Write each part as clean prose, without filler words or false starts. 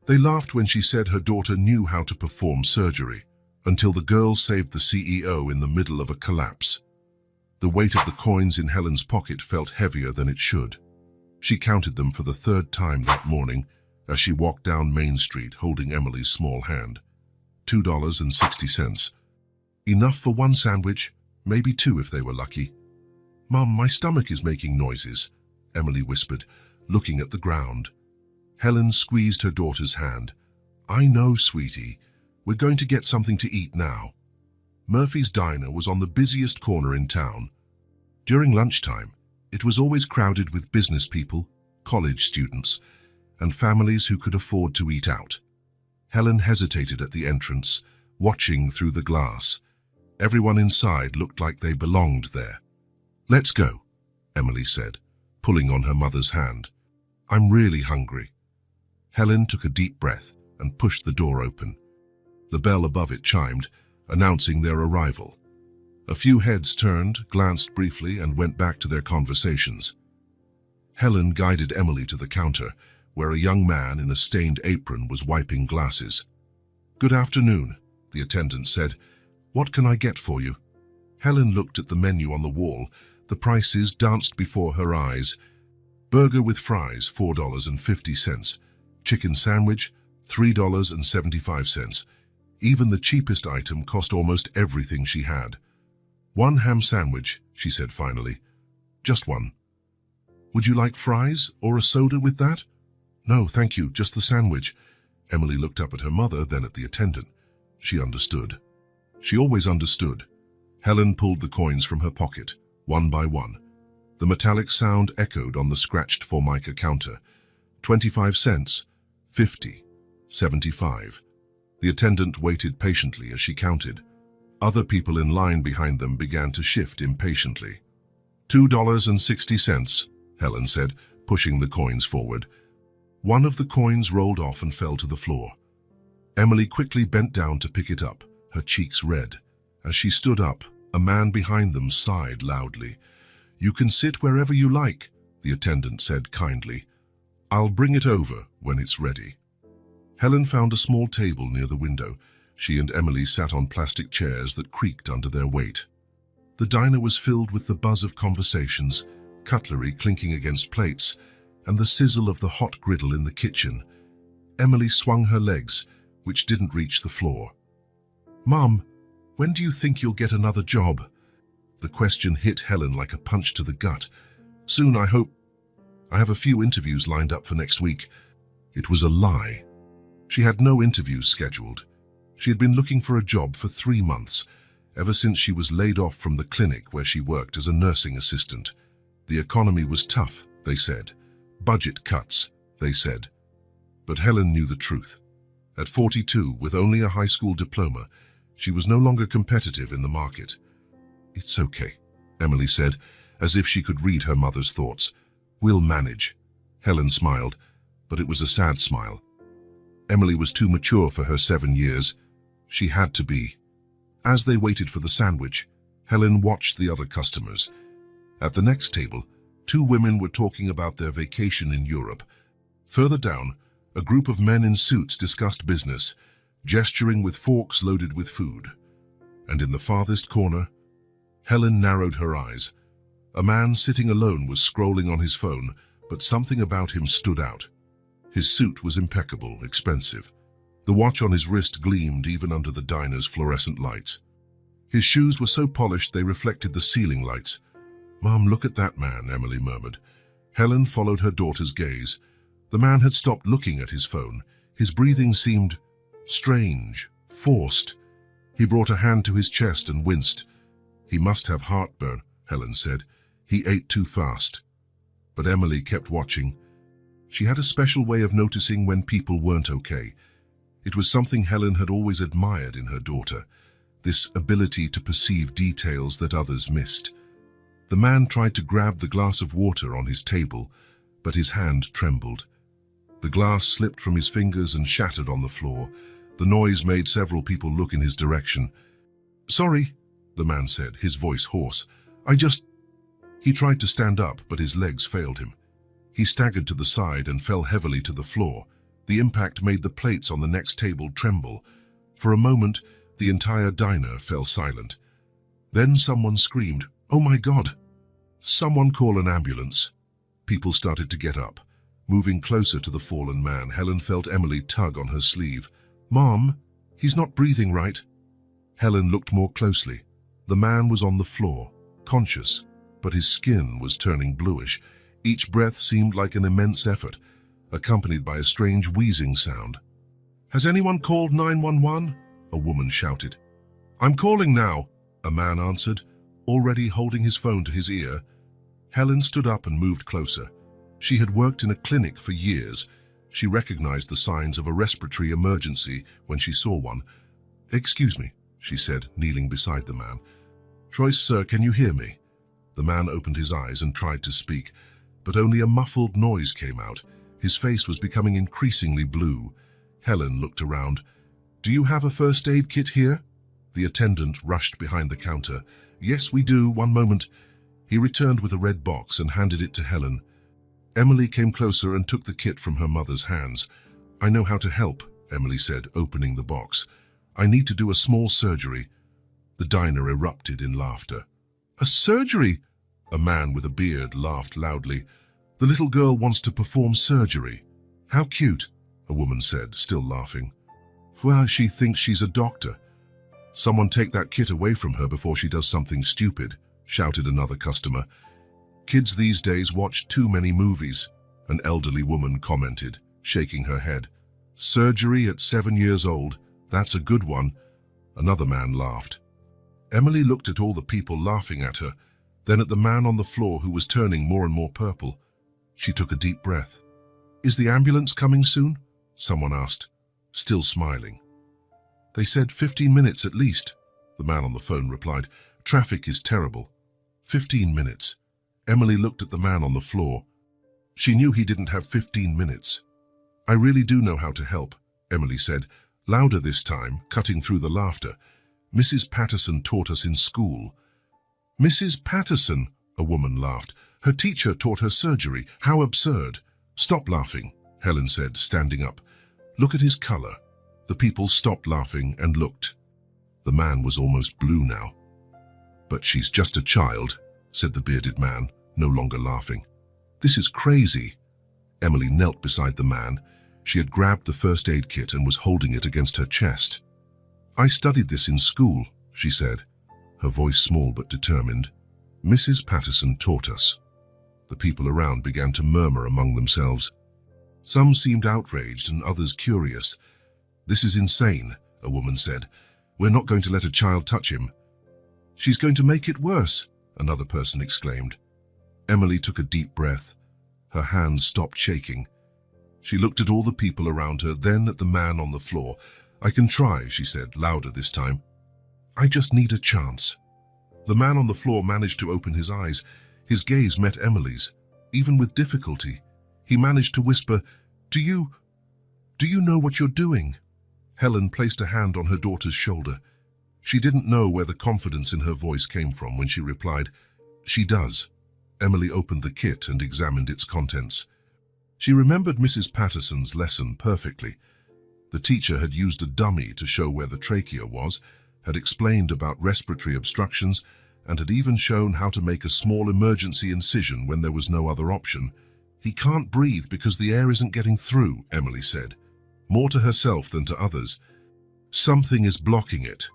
They laughed when she said her daughter knew how to perform surgery, until the girl saved the CEO in the middle of a collapse. The weight of the coins in Helen's pocket felt heavier than it should. She counted them for the third time that morning as she walked down Main Street holding Emily's small hand. $2.60. Enough for one sandwich, maybe two if they were lucky. "Mum, my stomach is making noises," Emily whispered, looking at the ground. Helen squeezed her daughter's hand. "I know, sweetie. We're going to get something to eat now." Murphy's Diner was on the busiest corner in town. During lunchtime, it was always crowded with business people, college students, and families who could afford to eat out. Helen hesitated at the entrance, watching through the glass. Everyone inside looked like they belonged there. "Let's go," Emily said, pulling on her mother's hand. "I'm really hungry." Helen took a deep breath and pushed the door open. The bell above it chimed, announcing their arrival. A few heads turned, glanced briefly, and went back to their conversations. Helen guided Emily to the counter, where a young man in a stained apron was wiping glasses. "Good afternoon," the attendant said. "What can I get for you?" Helen looked at the menu on the wall. The prices danced before her eyes. Burger with fries, $4.50. Chicken sandwich, $3.75. Even the cheapest item cost almost everything she had. "One ham sandwich," she said finally. "Just one." "Would you like fries or a soda with that?" "No, thank you, just the sandwich." Emily looked up at her mother, then at the attendant. She understood. She always understood. Helen pulled the coins from her pocket, one by one. The metallic sound echoed on the scratched Formica counter. 25 cents, 50, 75. The attendant waited patiently as she counted. Other people in line behind them began to shift impatiently. $2.60, Helen said, pushing the coins forward. One of the coins rolled off and fell to the floor. Emily quickly bent down to pick it up, her cheeks red. As she stood up, a man behind them sighed loudly. "You can sit wherever you like," the attendant said kindly. "I'll bring it over when it's ready." Helen found a small table near the window. She and Emily sat on plastic chairs that creaked under their weight. The diner was filled with the buzz of conversations, cutlery clinking against plates, and the sizzle of the hot griddle in the kitchen. Emily swung her legs, which didn't reach the floor. "Mum, when do you think you'll get another job?" The question hit Helen like a punch to the gut. "Soon, I hope. I have a few interviews lined up for next week." It was a lie. She had no interviews scheduled. She had been looking for a job for 3 months, ever since she was laid off from the clinic where she worked as a nursing assistant. The economy was tough, they said. Budget cuts, they said. But Helen knew the truth. At 42, with only a high school diploma, she was no longer competitive in the market. "It's okay," Emily said, as if she could read her mother's thoughts. "We'll manage." Helen smiled, but it was a sad smile. Emily was too mature for her 7 years. She had to be. As they waited for the sandwich, Helen watched the other customers. At the next table, 2 women were talking about their vacation in Europe. Further down, a group of men in suits discussed business, gesturing with forks loaded with food. And in the farthest corner, Helen narrowed her eyes. A man sitting alone was scrolling on his phone, but something about him stood out. His suit was impeccable, expensive. The watch on his wrist gleamed even under the diner's fluorescent lights. His shoes were so polished they reflected the ceiling lights. "Mom, look at that man," Emily murmured. Helen followed her daughter's gaze. The man had stopped looking at his phone. His breathing seemed strange, forced. He brought a hand to his chest and winced. "He must have heartburn," Helen said. "He ate too fast." But Emily kept watching. She had a special way of noticing when people weren't okay. It was something Helen had always admired in her daughter, this ability to perceive details that others missed. The man tried to grab the glass of water on his table, but his hand trembled. The glass slipped from his fingers and shattered on the floor. The noise made several people look in his direction. "Sorry," the man said, his voice hoarse. He tried to stand up, but his legs failed him. He staggered to the side and fell heavily to the floor. The impact made the plates on the next table tremble. For a moment, the entire diner fell silent. Then someone screamed, "Oh my God! Someone call an ambulance." People started to get up. Moving closer to the fallen man, Helen felt Emily tug on her sleeve. "Mom, he's not breathing right." Helen looked more closely. The man was on the floor, conscious, but his skin was turning bluish. Each breath seemed like an immense effort, accompanied by a strange wheezing sound. "Has anyone called 911? A woman shouted. "I'm calling now," a man answered, already holding his phone to his ear. Helen stood up and moved closer. She had worked in a clinic for years. She recognized the signs of a respiratory emergency when she saw one. "Excuse me," she said, kneeling beside the man. "Royce, sir, can you hear me?" The man opened his eyes and tried to speak, but only a muffled noise came out. His face was becoming increasingly blue. Helen looked around. "Do you have a first aid kit here?" The attendant rushed behind the counter. "Yes, we do. One moment." He returned with a red box and handed it to Helen. Emily came closer and took the kit from her mother's hands. "I know how to help," Emily said, opening the box. "I need to do a small surgery." The diner erupted in laughter. "A surgery?" A man with a beard laughed loudly. "The little girl wants to perform surgery." "How cute," a woman said, still laughing. "Well, she thinks she's a doctor." "Someone take that kit away from her before she does something stupid," shouted another customer. "Kids these days watch too many movies," an elderly woman commented, shaking her head. "Surgery at 7 years old, that's a good one," another man laughed. Emily looked at all the people laughing at her, then at the man on the floor who was turning more and more purple. She took a deep breath. "Is the ambulance coming soon?" someone asked, still smiling. "They said 15 minutes at least," the man on the phone replied. "Traffic is terrible." 15 minutes. Emily looked at the man on the floor. She knew he didn't have 15 minutes. "I really do know how to help," Emily said, louder this time, cutting through the laughter. "Mrs. Patterson taught us in school." "Mrs. Patterson," a woman laughed. "Her teacher taught her surgery. How absurd." "Stop laughing," Helen said, standing up. "Look at his color." The people stopped laughing and looked. The man was almost blue now. "But she's just a child," said the bearded man, no longer laughing. "This is crazy." Emily knelt beside the man. She had grabbed the first aid kit and was holding it against her chest. "I studied this in school," she said, her voice small but determined. "Mrs. Patterson taught us." The people around began to murmur among themselves. Some seemed outraged and others curious. "This is insane," a woman said. "We're not going to let a child touch him." "She's going to make it worse," another person exclaimed. Emily took a deep breath. Her hands stopped shaking. She looked at all the people around her, then at the man on the floor. "I can try," she said, louder this time. "I just need a chance." The man on the floor managed to open his eyes. His gaze met Emily's. Even with difficulty, he managed to whisper, Do you know what you're doing?" Helen placed a hand on her daughter's shoulder. She didn't know where the confidence in her voice came from when she replied, "She does." Emily opened the kit and examined its contents. She remembered Mrs. Patterson's lesson perfectly. The teacher had used a dummy to show where the trachea was, had explained about respiratory obstructions, and had even shown how to make a small emergency incision when there was no other option. "He can't breathe because the air isn't getting through," Emily said, more to herself than to others. "Something is blocking it."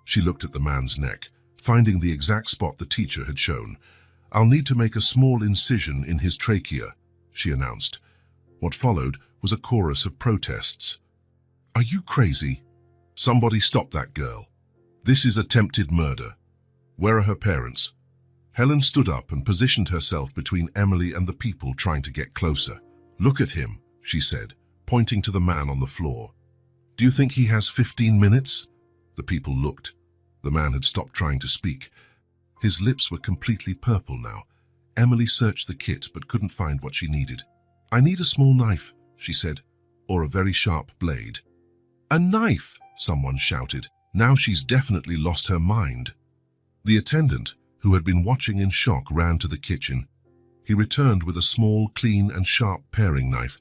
She looked at the man's neck, finding the exact spot the teacher had shown. "I'll need to make a small incision in his trachea," she announced. What followed was a chorus of protests. "Are you crazy? Somebody stop that girl. This is attempted murder. Where are her parents?" Helen stood up and positioned herself between Emily and the people trying to get closer. "Look at him," she said, pointing to the man on the floor. "Do you think he has 15 minutes? The people looked. The man had stopped trying to speak. His lips were completely purple now. Emily searched the kit but couldn't find what she needed. "I need a small knife," she said, "or a very sharp blade." "A knife!" someone shouted. Now she's definitely lost her mind. The attendant, who had been watching in shock, ran to the kitchen. He returned with a small, clean and sharp paring knife.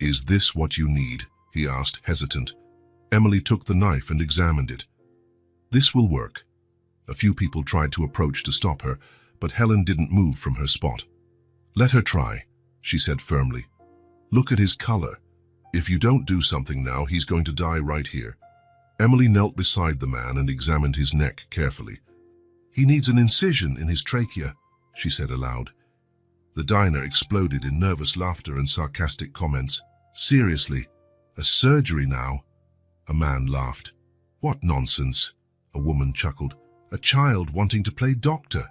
"Is this what you need?" he asked, hesitant. Emily took the knife and examined it. "This will work." A few people tried to approach to stop her, but Helen didn't move from her spot. "Let her try," she said firmly. "Look at his color. If you don't do something now, he's going to die right here." Emily knelt beside the man and examined his neck carefully. "He needs an incision in his trachea," she said aloud. The diner exploded in nervous laughter and sarcastic comments. "Seriously? A surgery now?" A man laughed. "What nonsense," a woman chuckled. "A child wanting to play doctor."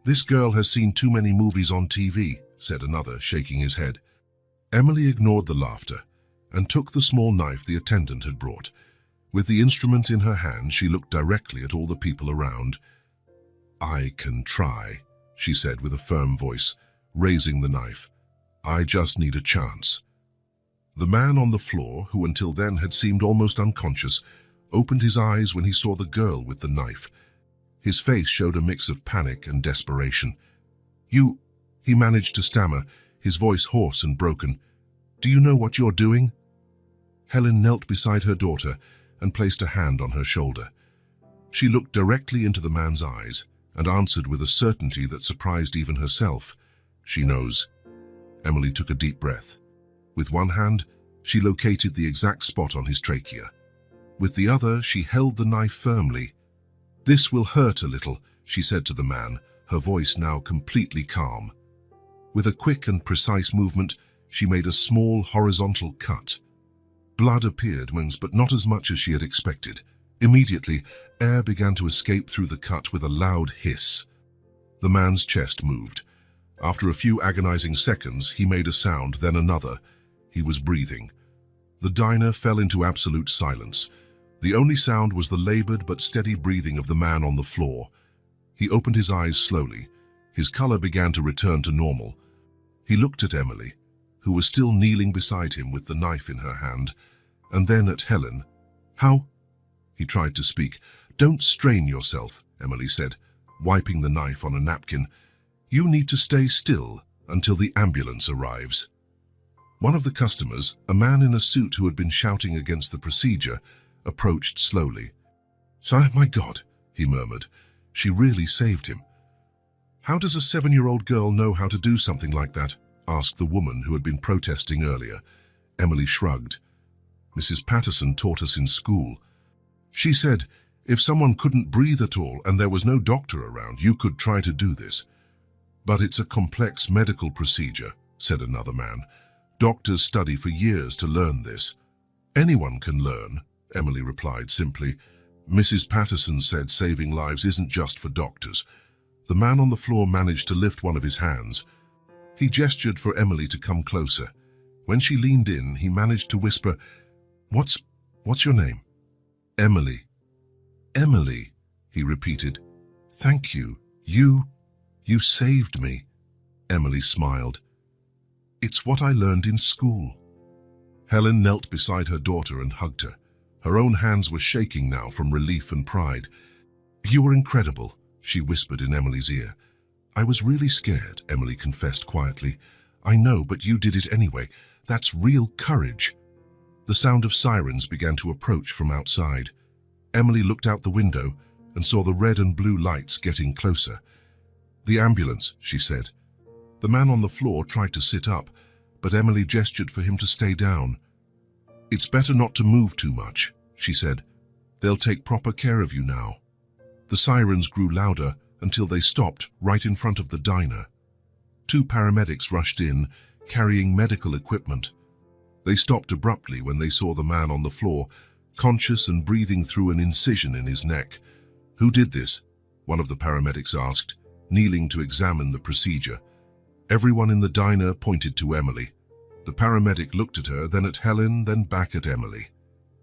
"This girl has seen too many movies on TV," said another, shaking his head. Emily ignored the laughter and took the small knife the attendant had brought. With the instrument in her hand, she looked directly at all the people around. "I can try," she said with a firm voice, raising the knife. "I just need a chance." The man on the floor, who until then had seemed almost unconscious, opened his eyes when he saw the girl with the knife. His face showed a mix of panic and desperation. "You," he managed to stammer, his voice hoarse and broken. "Do you know what you're doing?" Helen knelt beside her daughter and placed a hand on her shoulder. She looked directly into the man's eyes and answered with a certainty that surprised even herself. "She knows." Emily took a deep breath. With one hand, she located the exact spot on his trachea. With the other, she held the knife firmly. "This will hurt a little," she said to the man, her voice now completely calm. With a quick and precise movement, she made a small horizontal cut. Blood appeared, but not as much as she had expected. Immediately, air began to escape through the cut with a loud hiss. The man's chest moved. After a few agonizing seconds, he made a sound, then another. He was breathing. The diner fell into absolute silence. The only sound was the labored but steady breathing of the man on the floor. He opened his eyes slowly. His color began to return to normal. He looked at Emily, who was still kneeling beside him with the knife in her hand, and then at Helen. "How?" He tried to speak. "Don't strain yourself," Emily said, wiping the knife on a napkin. "You need to stay still until the ambulance arrives." One of the customers, a man in a suit who had been shouting against the procedure, approached slowly. "My God," he murmured. "She really saved him." "How does a 7-year-old girl know how to do something like that?" asked the woman who had been protesting earlier. Emily shrugged. "Mrs. Patterson taught us in school. She said, if someone couldn't breathe at all and there was no doctor around, you could try to do this." "But it's a complex medical procedure," said another man. "Doctors study for years to learn this." "Anyone can learn," Emily replied simply. "Mrs. Patterson said saving lives isn't just for doctors." The man on the floor managed to lift one of his hands. He gestured for Emily to come closer. When she leaned in, he managed to whisper, What's your name?" "Emily." "Emily," he repeated. "Thank you. You saved me." Emily smiled. "It's what I learned in school." Helen knelt beside her daughter and hugged her. Her own hands were shaking now from relief and pride. "You were incredible," she whispered in Emily's ear. "I was really scared," Emily confessed quietly. "I know, but you did it anyway. That's real courage." The sound of sirens began to approach from outside. Emily looked out the window and saw the red and blue lights getting closer. "The ambulance," she said. The man on the floor tried to sit up, but Emily gestured for him to stay down. "It's better not to move too much," she said. "They'll take proper care of you now." The sirens grew louder until they stopped right in front of the diner. 2 paramedics rushed in, carrying medical equipment. They stopped abruptly when they saw the man on the floor, conscious and breathing through an incision in his neck. "Who did this?" one of the paramedics asked, kneeling to examine the procedure. Everyone in the diner pointed to Emily. The paramedic looked at her, then at Helen, then back at Emily.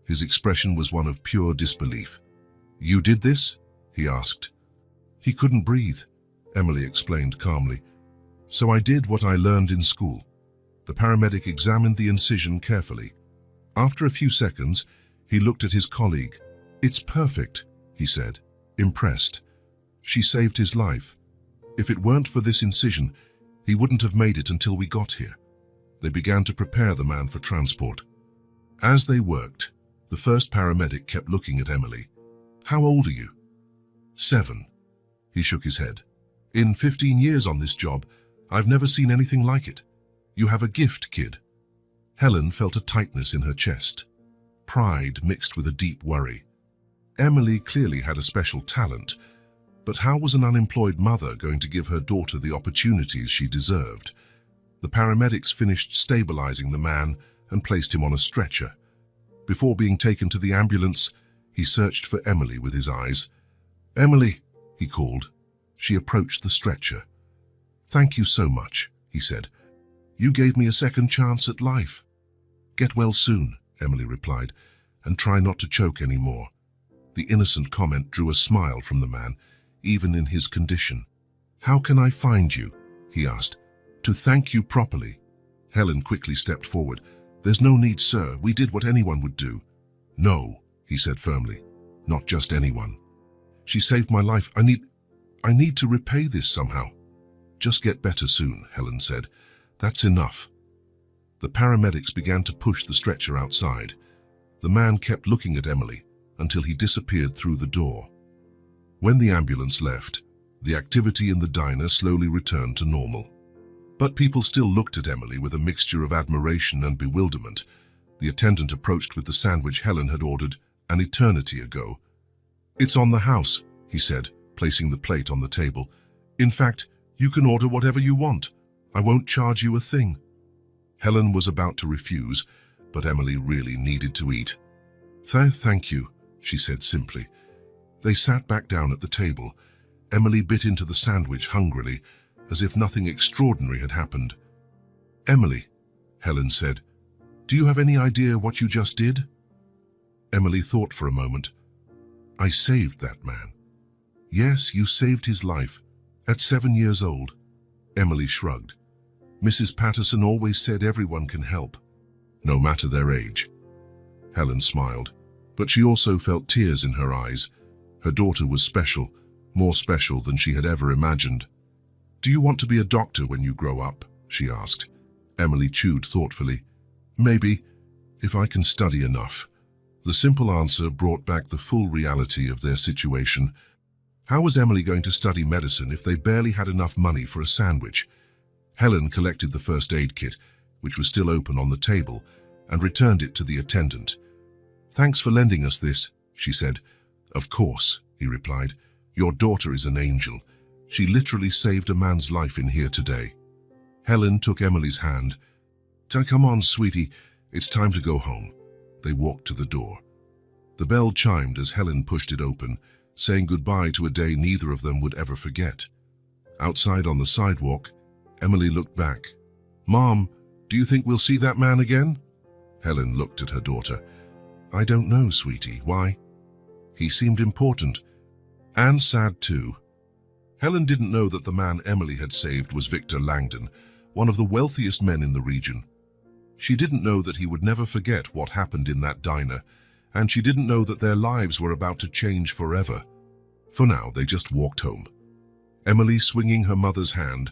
His expression was one of pure disbelief. "You did this?" he asked. "He couldn't breathe," Emily explained calmly. "So I did what I learned in school." The paramedic examined the incision carefully. After a few seconds, he looked at his colleague. "It's perfect," he said, impressed. "She saved his life. If it weren't for this incision, he wouldn't have made it until we got here." They began to prepare the man for transport. As they worked, the first paramedic kept looking at Emily. "How old are you?" "7. He shook his head. "In 15 years on this job, I've never seen anything like it. You have a gift, kid." Helen felt a tightness in her chest. Pride mixed with a deep worry. Emily clearly had a special talent, but how was an unemployed mother going to give her daughter the opportunities she deserved? The paramedics finished stabilizing the man and placed him on a stretcher. Before being taken to the ambulance, he searched for Emily with his eyes. "Emily," he called. She approached the stretcher. "Thank you so much," he said. "You gave me a second chance at life." "Get well soon," Emily replied, "and try not to choke anymore." The innocent comment drew a smile from the man, even in his condition. "How can I find you?" he asked. "To thank you properly." Helen quickly stepped forward. "There's no need, sir. We did what anyone would do." "No," he said firmly. "Not just anyone. She saved my life. I need to repay this somehow." "Just get better soon," Helen said. "That's enough." The paramedics began to push the stretcher outside. The man kept looking at Emily until he disappeared through the door. When the ambulance left, the activity in the diner slowly returned to normal. But people still looked at Emily with a mixture of admiration and bewilderment. The attendant approached with the sandwich Helen had ordered an eternity ago. "It's on the house," he said, placing the plate on the table. "In fact, you can order whatever you want. I won't charge you a thing." Helen was about to refuse, but Emily really needed to eat. Thank you," she said simply. They sat back down at the table. Emily bit into the sandwich hungrily, as if nothing extraordinary had happened. "Emily," Helen said, "do you have any idea what you just did?" Emily thought for a moment. "I saved that man." "Yes, you saved his life. At 7 years old." Emily shrugged. "Mrs. Patterson always said everyone can help, no matter their age." Helen smiled, but she also felt tears in her eyes. Her daughter was special, more special than she had ever imagined. "Do you want to be a doctor when you grow up?" she asked. Emily chewed thoughtfully. "Maybe, if I can study enough." The simple answer brought back the full reality of their situation. How was Emily going to study medicine if they barely had enough money for a sandwich? Helen collected the first aid kit, which was still open on the table, and returned it to the attendant. "Thanks for lending us this," she said. "Of course," he replied. "Your daughter is an angel. She literally saved a man's life in here today." Helen took Emily's hand. "Come on, sweetie. It's time to go home." They walked to the door. The bell chimed as Helen pushed it open, saying goodbye to a day neither of them would ever forget. Outside on the sidewalk, Emily looked back. "Mom, do you think we'll see that man again?" Helen looked at her daughter. "I don't know, sweetie. Why?" "He seemed important. And sad too." Helen didn't know that the man Emily had saved was Victor Langdon, one of the wealthiest men in the region. She didn't know that he would never forget what happened in that diner, and she didn't know that their lives were about to change forever. For now, they just walked home. Emily swinging her mother's hand,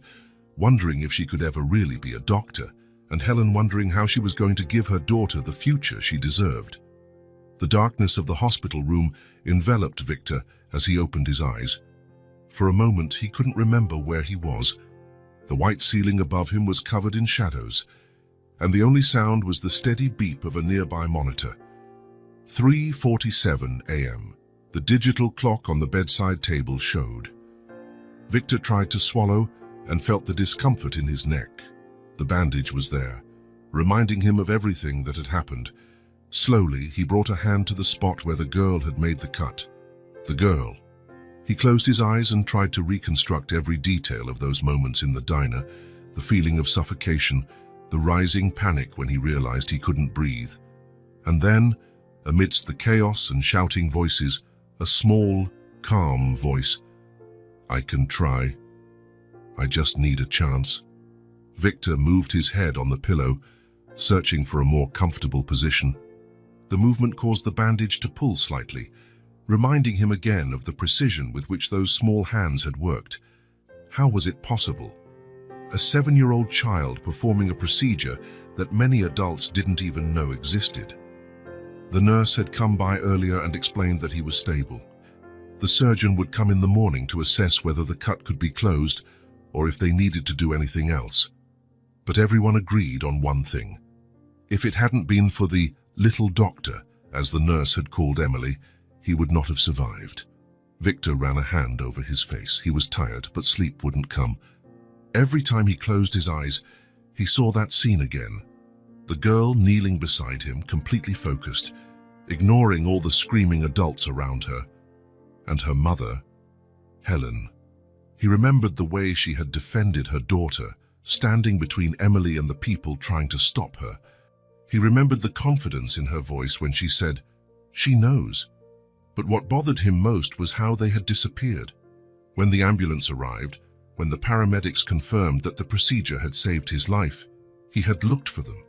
wondering if she could ever really be a doctor, and Helen wondering how she was going to give her daughter the future she deserved. The darkness of the hospital room enveloped Victor as he opened his eyes. For a moment, he couldn't remember where he was. The white ceiling above him was covered in shadows, and the only sound was the steady beep of a nearby monitor. 3:47 a.m. The digital clock on the bedside table showed. Victor tried to swallow and felt the discomfort in his neck. The bandage was there, reminding him of everything that had happened. Slowly, he brought a hand to the spot where the girl had made the cut. The girl. He closed his eyes and tried to reconstruct every detail of those moments in the diner, the feeling of suffocation, the rising panic when he realized he couldn't breathe. And then, amidst the chaos and shouting voices, a small, calm voice. "I can try. I just need a chance." Victor moved his head on the pillow, searching for a more comfortable position. The movement caused the bandage to pull slightly, reminding him again of the precision with which those small hands had worked. How was it possible? A 7-year-old child performing a procedure that many adults didn't even know existed. The nurse had come by earlier and explained that he was stable. The surgeon would come in the morning to assess whether the cut could be closed or if they needed to do anything else. But everyone agreed on one thing. If it hadn't been for the little doctor, as the nurse had called Emily, he would not have survived. Victor ran a hand over his face. He was tired, but sleep wouldn't come. Every time he closed his eyes, he saw that scene again. The girl kneeling beside him, completely focused, ignoring all the screaming adults around her. And her mother, Helen. He remembered the way she had defended her daughter, standing between Emily and the people trying to stop her. He remembered the confidence in her voice when she said, "She knows." But what bothered him most was how they had disappeared. When the ambulance arrived, when the paramedics confirmed that the procedure had saved his life, he had looked for them.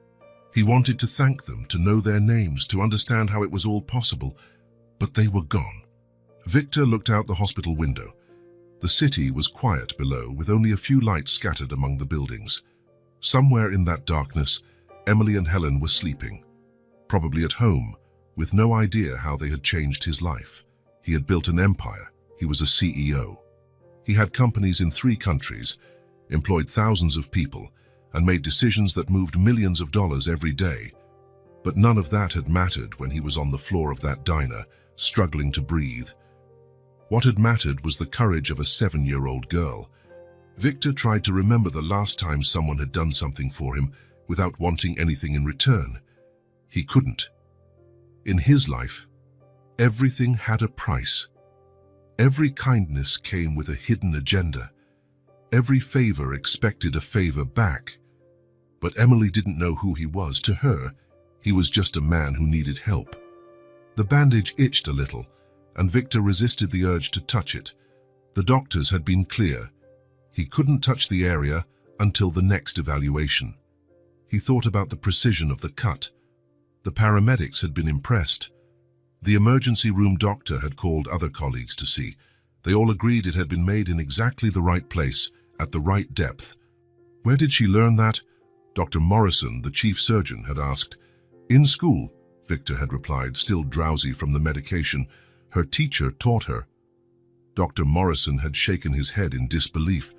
He wanted to thank them, to know their names, to understand how it was all possible, but they were gone. Victor looked out the hospital window. The city was quiet below, with only a few lights scattered among the buildings. Somewhere in that darkness, Emily and Helen were sleeping, probably at home, with no idea how they had changed his life. He had built an empire. He was a CEO. He had companies in 3 countries, employed thousands of people, and made decisions that moved millions of dollars every day. But none of that had mattered when he was on the floor of that diner, struggling to breathe. What had mattered was the courage of a 7-year-old girl. Victor tried to remember the last time someone had done something for him without wanting anything in return. He couldn't. In his life, everything had a price. Every kindness came with a hidden agenda. Every favor expected a favor back. But Emily didn't know who he was. To her, he was just a man who needed help. The bandage itched a little, and Victor resisted the urge to touch it. The doctors had been clear. He couldn't touch the area until the next evaluation. He thought about the precision of the cut. The paramedics had been impressed. The emergency room doctor had called other colleagues to see. They all agreed it had been made in exactly the right place, at the right depth. Where did she learn that? Dr. Morrison, the chief surgeon, had asked. In school, Victor had replied, still drowsy from the medication. Her teacher taught her. Dr. Morrison had shaken his head in disbelief.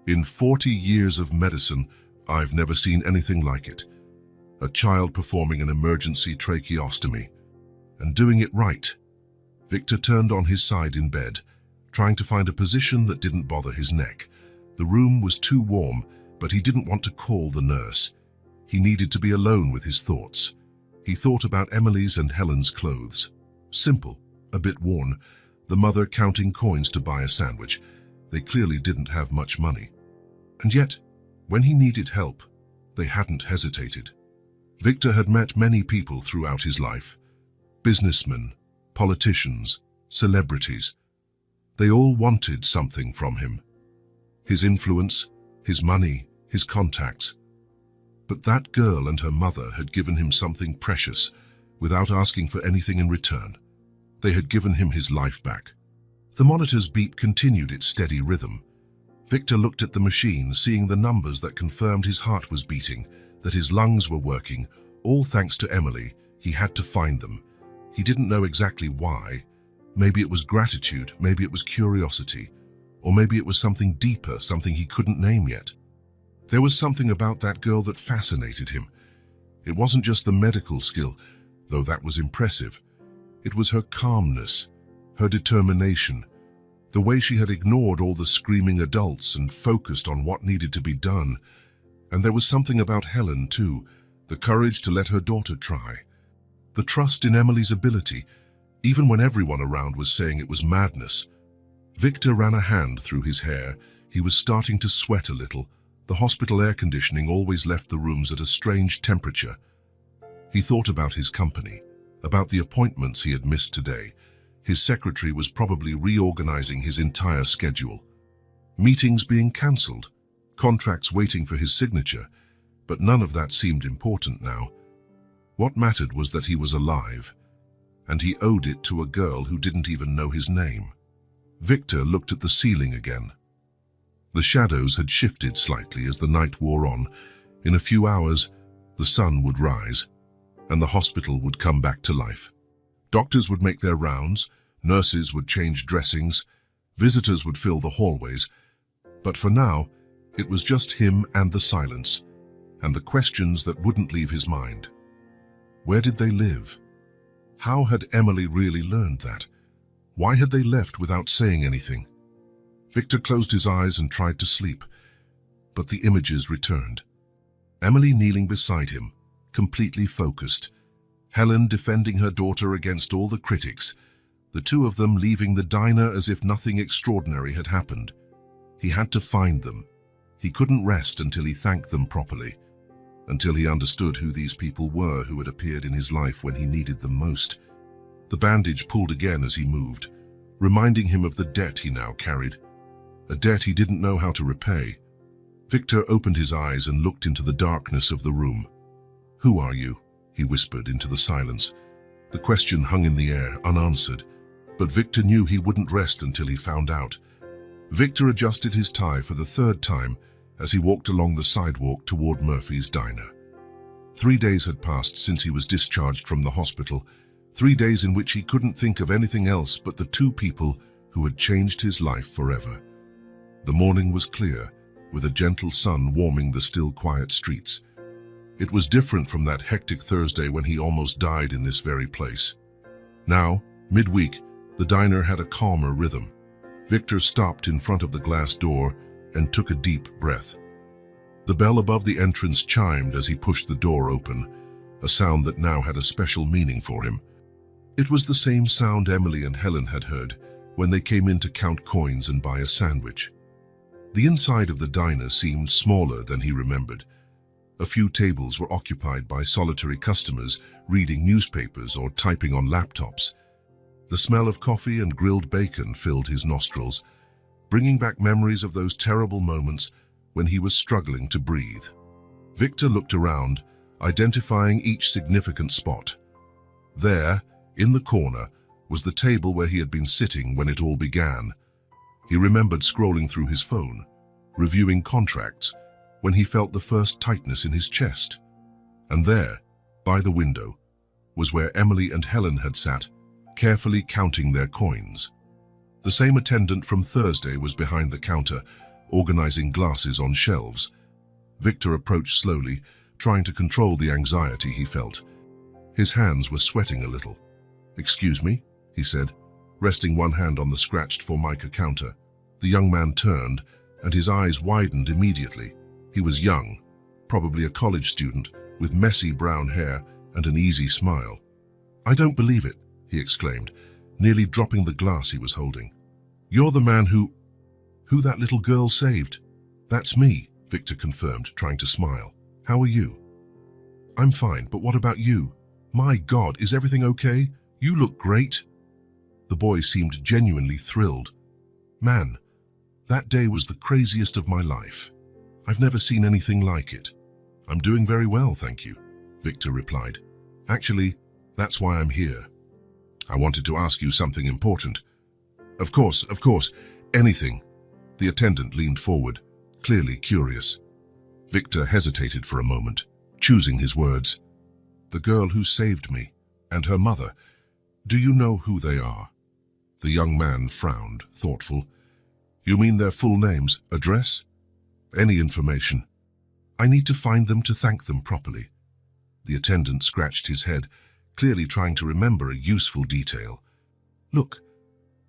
In 40 years of medicine, I've never seen anything like it. A child performing an emergency tracheostomy. And doing it right. Victor turned on his side in bed, trying to find a position that didn't bother his neck. The room was too warm, but he didn't want to call the nurse. He needed to be alone with his thoughts. He thought about Emily's and Helen's clothes. Simple, a bit worn, the mother counting coins to buy a sandwich. They clearly didn't have much money. And yet, when he needed help, they hadn't hesitated. Victor had met many people throughout his life. Businessmen, politicians, celebrities. They all wanted something from him. His influence, his money, his contacts. But that girl and her mother had given him something precious without asking for anything in return. They had given him his life back. The monitor's beep continued its steady rhythm. Victor looked at the machine, seeing the numbers that confirmed his heart was beating, that his lungs were working, all thanks to Emily. He had to find them. He didn't know exactly why. Maybe it was gratitude, maybe it was curiosity, or maybe it was something deeper, something he couldn't name yet. There was something about that girl that fascinated him. It wasn't just the medical skill, though that was impressive. It was her calmness, her determination, the way she had ignored all the screaming adults and focused on what needed to be done. And there was something about Helen, too, the courage to let her daughter try. The trust in Emily's ability, even when everyone around was saying it was madness. Victor ran a hand through his hair. He was starting to sweat a little. The hospital air conditioning always left the rooms at a strange temperature. He thought about his company, about the appointments he had missed today. His secretary was probably reorganizing his entire schedule. Meetings being cancelled, contracts waiting for his signature, but none of that seemed important now. What mattered was that he was alive, and he owed it to a girl who didn't even know his name. Victor looked at the ceiling again. The shadows had shifted slightly as the night wore on. In a few hours, The sun would rise, and the hospital would come back to life. Doctors would make their rounds, nurses would change dressings, visitors would fill the hallways, but for now, it was just him and the silence, and the questions that wouldn't leave his mind. Where did they live? How had Emily really learned that? Why had they left without saying anything? Victor closed his eyes and tried to sleep, but the images returned. Emily kneeling beside him, completely focused. Helen defending her daughter against all the critics, the two of them leaving the diner as if nothing extraordinary had happened. He had to find them. He couldn't rest until he thanked them properly, until he understood who these people were who had appeared in his life when he needed them most. The bandage pulled again as he moved, reminding him of the debt he now carried, a debt he didn't know how to repay. Victor opened his eyes and looked into the darkness of the room. "Who are you?" he whispered into the silence. The question hung in the air, unanswered, but Victor knew he wouldn't rest until he found out. Victor adjusted his tie for the third time as he walked along the sidewalk toward Murphy's diner. 3 days had passed since he was discharged from the hospital, 3 days in which he couldn't think of anything else but the two people who had changed his life forever. The morning was clear, with a gentle sun warming the still quiet streets. It was different from that hectic Thursday when he almost died in this very place. Now, midweek, the diner had a calmer rhythm. Victor stopped in front of the glass door and took a deep breath. The bell above the entrance chimed as he pushed the door open, a sound that now had a special meaning for him. It was the same sound Emily and Helen had heard when they came in to count coins and buy a sandwich. The inside of the diner seemed smaller than he remembered. A few tables were occupied by solitary customers reading newspapers or typing on laptops. The smell of coffee and grilled bacon filled his nostrils, bringing back memories of those terrible moments when he was struggling to breathe. Victor looked around, identifying each significant spot. There, in the corner, was the table where he had been sitting when it all began. He remembered scrolling through his phone, reviewing contracts, when he felt the first tightness in his chest. And there, by the window, was where Emily and Helen had sat, carefully counting their coins. The same attendant from Thursday was behind the counter, organizing glasses on shelves. Victor approached slowly, trying to control the anxiety he felt. His hands were sweating a little. "Excuse me," he said, resting one hand on the scratched Formica counter. The young man turned, and his eyes widened immediately. He was young, probably a college student, with messy brown hair and an easy smile. "I don't believe it," he exclaimed, nearly dropping the glass he was holding. "You're the man who that little girl saved." "That's me," Victor confirmed, trying to smile. "How are you?" "I'm fine, but what about you? My God, is everything okay? You look great." The boy seemed genuinely thrilled. "Man, that day was the craziest of my life. I've never seen anything like it." "I'm doing very well, thank you," Victor replied. "Actually, that's why I'm here. I wanted to ask you something important." Of course, anything." The attendant leaned forward, clearly curious. Victor hesitated for a moment, choosing his words. "The girl who saved me, and her mother, do you know who they are?" The young man frowned, thoughtful. "You mean their full names, address? Any information? I need to find them to thank them properly." The attendant scratched his head, clearly trying to remember a useful detail. "Look,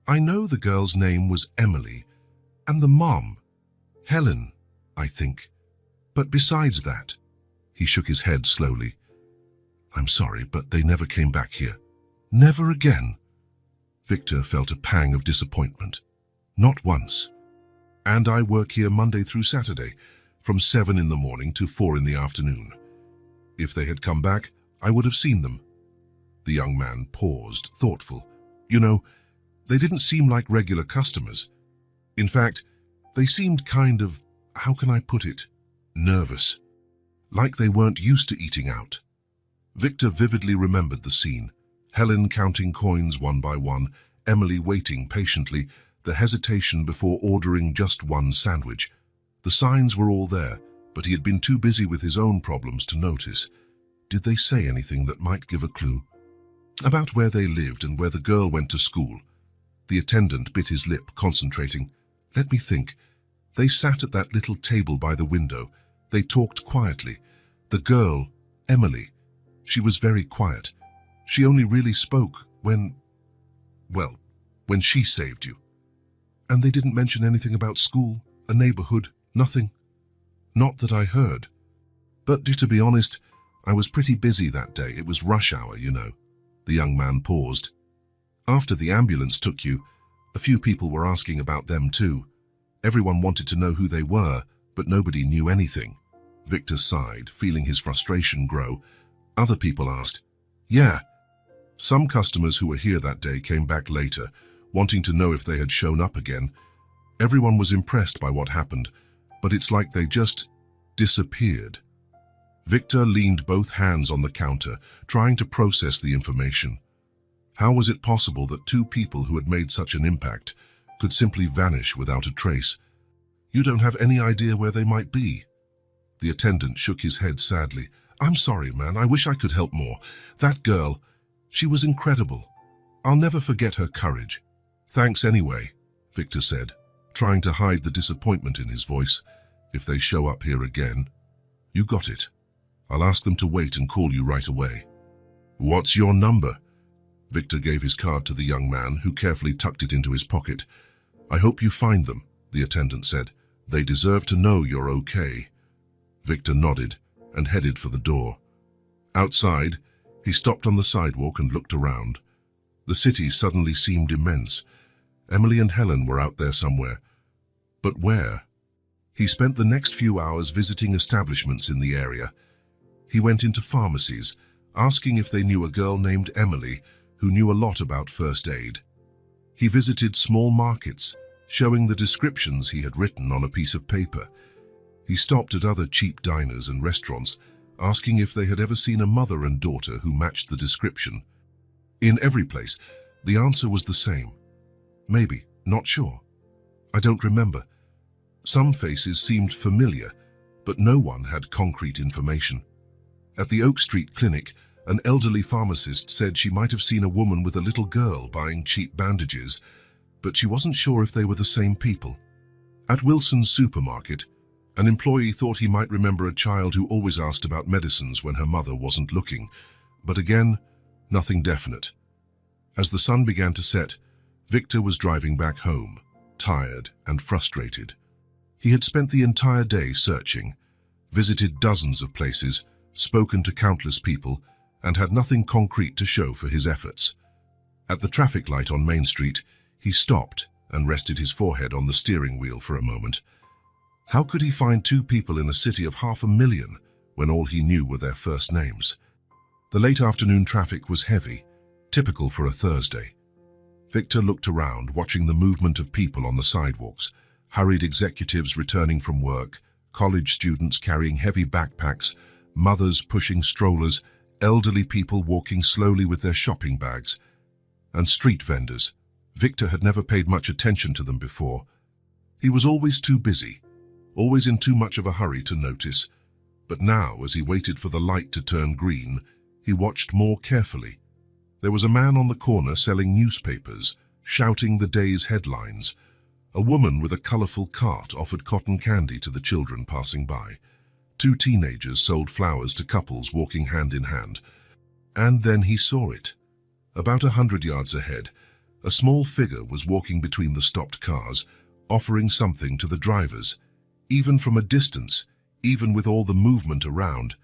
I know the girl's name was Emily, and the mom, Helen, I think. But besides that," he shook his head slowly. "I'm sorry, but they never came back here. Never again." Victor felt a pang of disappointment. "Not once. And I work here Monday through Saturday, from 7 in the morning to 4 in the afternoon. If they had come back, I would have seen them." The young man paused, thoughtful. "You know, they didn't seem like regular customers. In fact, they seemed kind of, how can I put it, nervous. Like they weren't used to eating out." Victor vividly remembered the scene. Helen counting coins one by one, Emily waiting patiently, the hesitation before ordering just one sandwich. The signs were all there, but he had been too busy with his own problems to notice. Did they say anything that might give a clue? About where they lived and where the girl went to school. The attendant bit his lip, concentrating. Let me think. They sat at that little table by the window. They talked quietly. The girl, Emily, she was very quiet. She only really spoke when she saved you. And they didn't mention anything about school, a neighborhood, nothing. Not that I heard. But to be honest, I was pretty busy that day. It was rush hour, you know. The young man paused. After the ambulance took you, a few people were asking about them too. Everyone wanted to know who they were, but nobody knew anything. Victor sighed, feeling his frustration grow. Other people asked, "Yeah." Some customers who were here that day came back later, wanting to know if they had shown up again. Everyone was impressed by what happened, but it's like they just disappeared. Victor leaned both hands on the counter, trying to process the information. How was it possible that two people who had made such an impact could simply vanish without a trace? You don't have any idea where they might be? The attendant shook his head sadly. I'm sorry, man. I wish I could help more. That girl, she was incredible. I'll never forget her courage. Thanks anyway, Victor said, trying to hide the disappointment in his voice. If they show up here again, you got it. I'll ask them to wait and call you right away. What's your number? Victor gave his card to the young man, who carefully tucked it into his pocket. I hope you find them, the attendant said. They deserve to know you're okay. Victor nodded and headed for the door. Outside, he stopped on the sidewalk and looked around. The city suddenly seemed immense. Emily and Helen were out there somewhere. But where? He spent the next few hours visiting establishments in the area. He went into pharmacies, asking if they knew a girl named Emily who knew a lot about first aid. He visited small markets, showing the descriptions he had written on a piece of paper. He stopped at other cheap diners and restaurants, asking if they had ever seen a mother and daughter who matched the description. In every place, the answer was the same. Maybe, not sure. I don't remember. Some faces seemed familiar, but no one had concrete information. At the Oak Street clinic, an elderly pharmacist said she might have seen a woman with a little girl buying cheap bandages, but she wasn't sure if they were the same people. At Wilson's supermarket, an employee thought he might remember a child who always asked about medicines when her mother wasn't looking, but again, nothing definite. As the sun began to set, Victor was driving back home, tired and frustrated. He had spent the entire day searching, visited dozens of places, spoken to countless people, and had nothing concrete to show for his efforts. At the traffic light on Main Street, he stopped and rested his forehead on the steering wheel for a moment. How could he find two people in a city of 500,000 when all he knew were their first names? The late afternoon traffic was heavy, typical for a Thursday. Victor looked around, watching the movement of people on the sidewalks, hurried executives returning from work, college students carrying heavy backpacks, mothers pushing strollers, elderly people walking slowly with their shopping bags, and street vendors. Victor had never paid much attention to them before. He was always too busy, always in too much of a hurry to notice. But now, as he waited for the light to turn green, he watched more carefully. There was a man on the corner selling newspapers, shouting the day's headlines. A woman with a colorful cart offered cotton candy to the children passing by. Two teenagers sold flowers to couples walking hand in hand. And then he saw it. About 100 yards ahead, a small figure was walking between the stopped cars, offering something to the drivers. Even from a distance, even with all the movement around,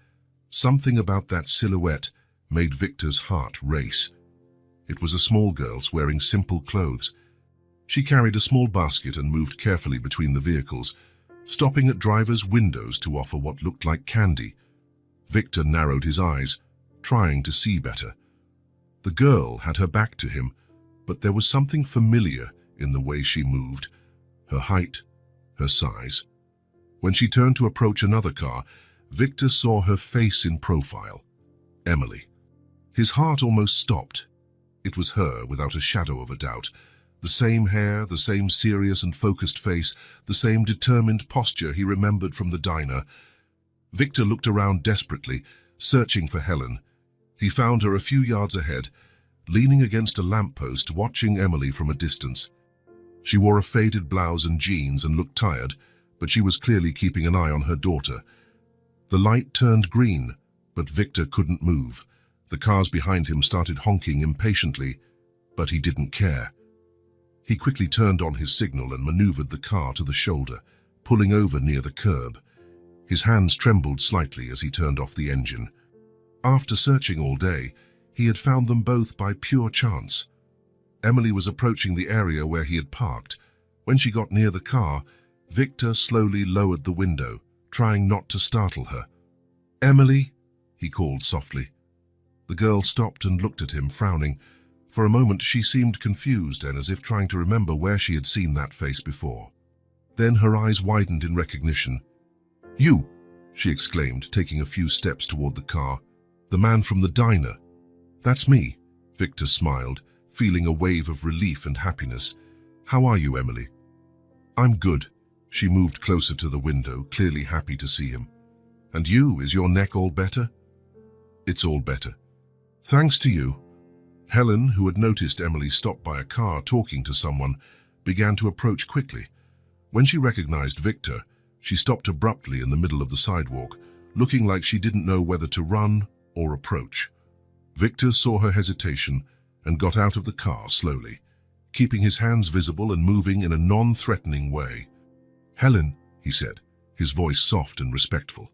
something about that silhouette made Victor's heart race. It was a small girl wearing simple clothes. She carried a small basket and moved carefully between the vehicles, stopping at drivers' windows to offer what looked like candy. Victor narrowed his eyes, trying to see better. The girl had her back to him, but there was something familiar in the way she moved, her height, her size. When she turned to approach another car, Victor saw her face in profile, Emily. His heart almost stopped. It was her, without a shadow of a doubt. The same hair, the same serious and focused face, the same determined posture he remembered from the diner. Victor looked around desperately, searching for Helen. He found her a few yards ahead, leaning against a lamppost, watching Emily from a distance. She wore a faded blouse and jeans and looked tired, but she was clearly keeping an eye on her daughter. The light turned green, but Victor couldn't move. The cars behind him started honking impatiently, but he didn't care. He quickly turned on his signal and maneuvered the car to the shoulder, pulling over near the curb. His hands trembled slightly as he turned off the engine. After searching all day, he had found them both by pure chance. Emily was approaching the area where he had parked. When she got near the car, Victor slowly lowered the window, trying not to startle her. "Emily," he called softly. The girl stopped and looked at him, frowning. For a moment she seemed confused and as if trying to remember where she had seen that face before. Then her eyes widened in recognition. "You," she exclaimed, taking a few steps toward the car. "The man from the diner." "That's me," Victor smiled, feeling a wave of relief and happiness. "How are you, Emily?" "I'm good." She moved closer to the window, clearly happy to see him. "And you, is your neck all better?" "It's all better." "Thanks to you." Helen, who had noticed Emily stop by a car talking to someone, began to approach quickly. When she recognized Victor, she stopped abruptly in the middle of the sidewalk, looking like she didn't know whether to run or approach. Victor saw her hesitation and got out of the car slowly, keeping his hands visible and moving in a non-threatening way. "Helen," he said, his voice soft and respectful.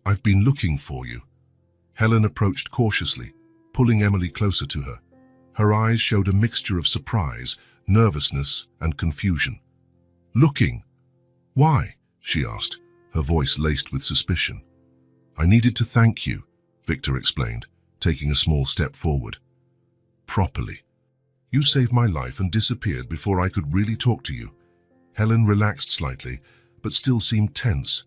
"I've been looking for you." Helen approached cautiously, pulling Emily closer to her. Her eyes showed a mixture of surprise, nervousness, and confusion. "Looking? Why?" she asked, her voice laced with suspicion. "I needed to thank you," Victor explained, taking a small step forward. "Properly. You saved my life and disappeared before I could really talk to you." Helen relaxed slightly, but still seemed tense.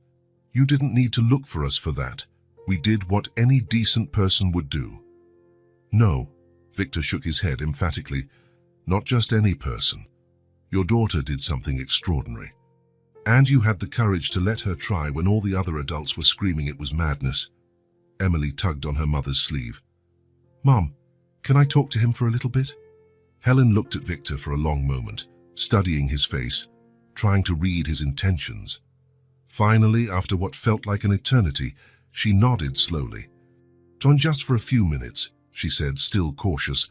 "You didn't need to look for us for that. We did what any decent person would do." "No," Victor shook his head emphatically. "Not just any person. Your daughter did something extraordinary. And you had the courage to let her try when all the other adults were screaming it was madness." Emily tugged on her mother's sleeve. "Mom, can I talk to him for a little bit?" Helen looked at Victor for a long moment, studying his face, trying to read his intentions. Finally, after what felt like an eternity, she nodded slowly. Just for a few minutes," she said, still cautious.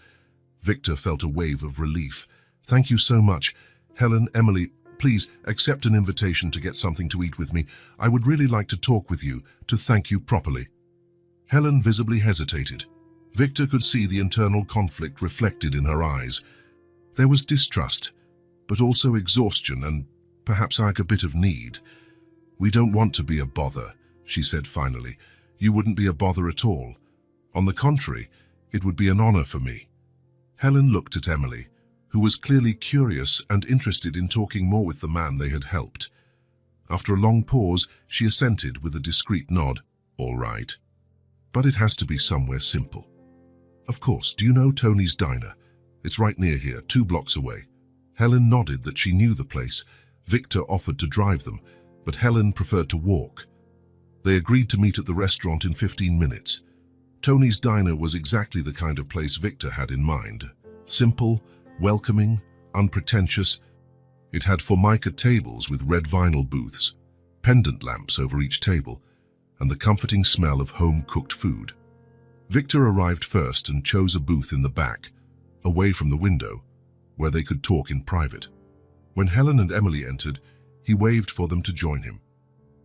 Victor felt a wave of relief. "Thank you so much. Helen, Emily, please accept an invitation to get something to eat with me. I would really like to talk with you, to thank you properly." Helen visibly hesitated. Victor could see the internal conflict reflected in her eyes. There was distrust, but also exhaustion and perhaps like a bit of need. "We don't want to be a bother," she said finally. "You wouldn't be a bother at all. On the contrary, it would be an honor for me." Helen looked at Emily, who was clearly curious and interested in talking more with the man they had helped. After a long pause, she assented with a discreet nod. "All right. But it has to be somewhere simple." "Of course. Do you know Tony's Diner? It's right near here, 2 blocks away." Helen nodded that she knew the place. Victor offered to drive them, but Helen preferred to walk. They agreed to meet at the restaurant in 15 minutes. Tony's Diner was exactly the kind of place Victor had in mind. Simple, welcoming, unpretentious. It had formica tables with red vinyl booths, pendant lamps over each table, and the comforting smell of home-cooked food. Victor arrived first and chose a booth in the back, away from the window, where they could talk in private. When Helen and Emily entered, he waved for them to join him.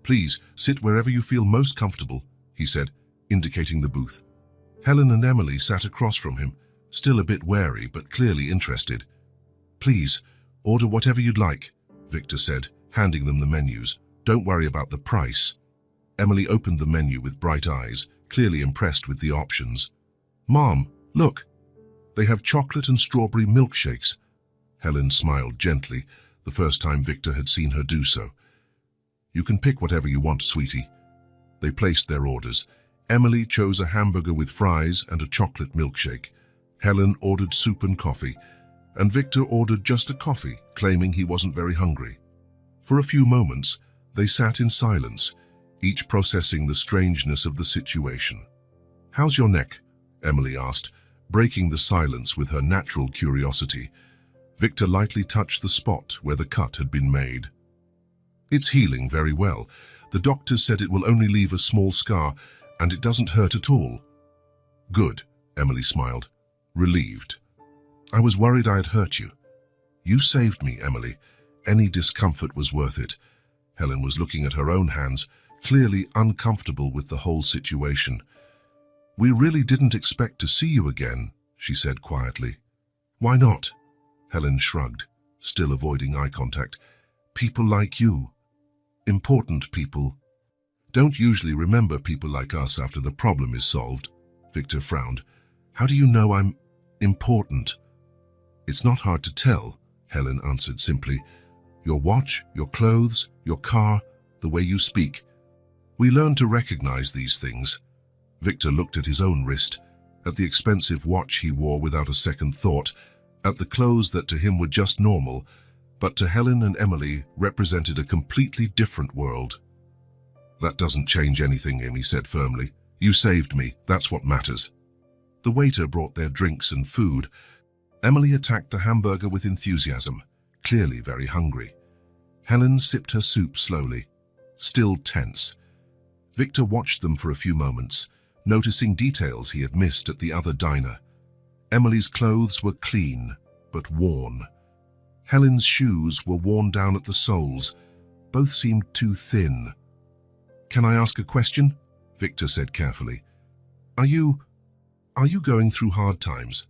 "Please, sit wherever you feel most comfortable," he said, indicating the booth. Helen and Emily sat across from him, still a bit wary but clearly interested. "Please, order whatever you'd like," Victor said, handing them the menus. "Don't worry about the price." Emily opened the menu with bright eyes, clearly impressed with the options. "Mom, look! They have chocolate and strawberry milkshakes." Helen smiled gently, the first time Victor had seen her do so. "You can pick whatever you want, sweetie." They placed their orders. Emily chose a hamburger with fries and a chocolate milkshake. Helen ordered soup and coffee, and Victor ordered just a coffee, claiming he wasn't very hungry. For a few moments, they sat in silence, each processing the strangeness of the situation. "How's your neck?" Emily asked, breaking the silence with her natural curiosity. Victor lightly touched the spot where the cut had been made. "It's healing very well. The doctors said it will only leave a small scar, and it doesn't hurt at all." "Good," Emily smiled, relieved. "I was worried I had hurt you." "You saved me, Emily. Any discomfort was worth it." Helen was looking at her own hands, clearly uncomfortable with the whole situation. "We really didn't expect to see you again," she said quietly. "Why not?" Helen shrugged, still avoiding eye contact. "People like you, important people, don't usually remember people like us after the problem is solved." Victor frowned. "How do you know I'm important?" "It's not hard to tell," Helen answered simply. "Your watch, your clothes, your car, the way you speak. We learn to recognize these things." Victor looked at his own wrist, at the expensive watch he wore without a second thought, at the clothes that to him were just normal, but to Helen and Emily represented a completely different world. "That doesn't change anything," Amy said firmly. "You saved me, that's what matters." The waiter brought their drinks and food. Emily attacked the hamburger with enthusiasm, clearly very hungry. Helen sipped her soup slowly, still tense. Victor watched them for a few moments, noticing details he had missed at the other diner. Emily's clothes were clean, but worn. Helen's shoes were worn down at the soles. Both seemed too thin. "Can I ask a question?" Victor said carefully. Are you going through hard times?"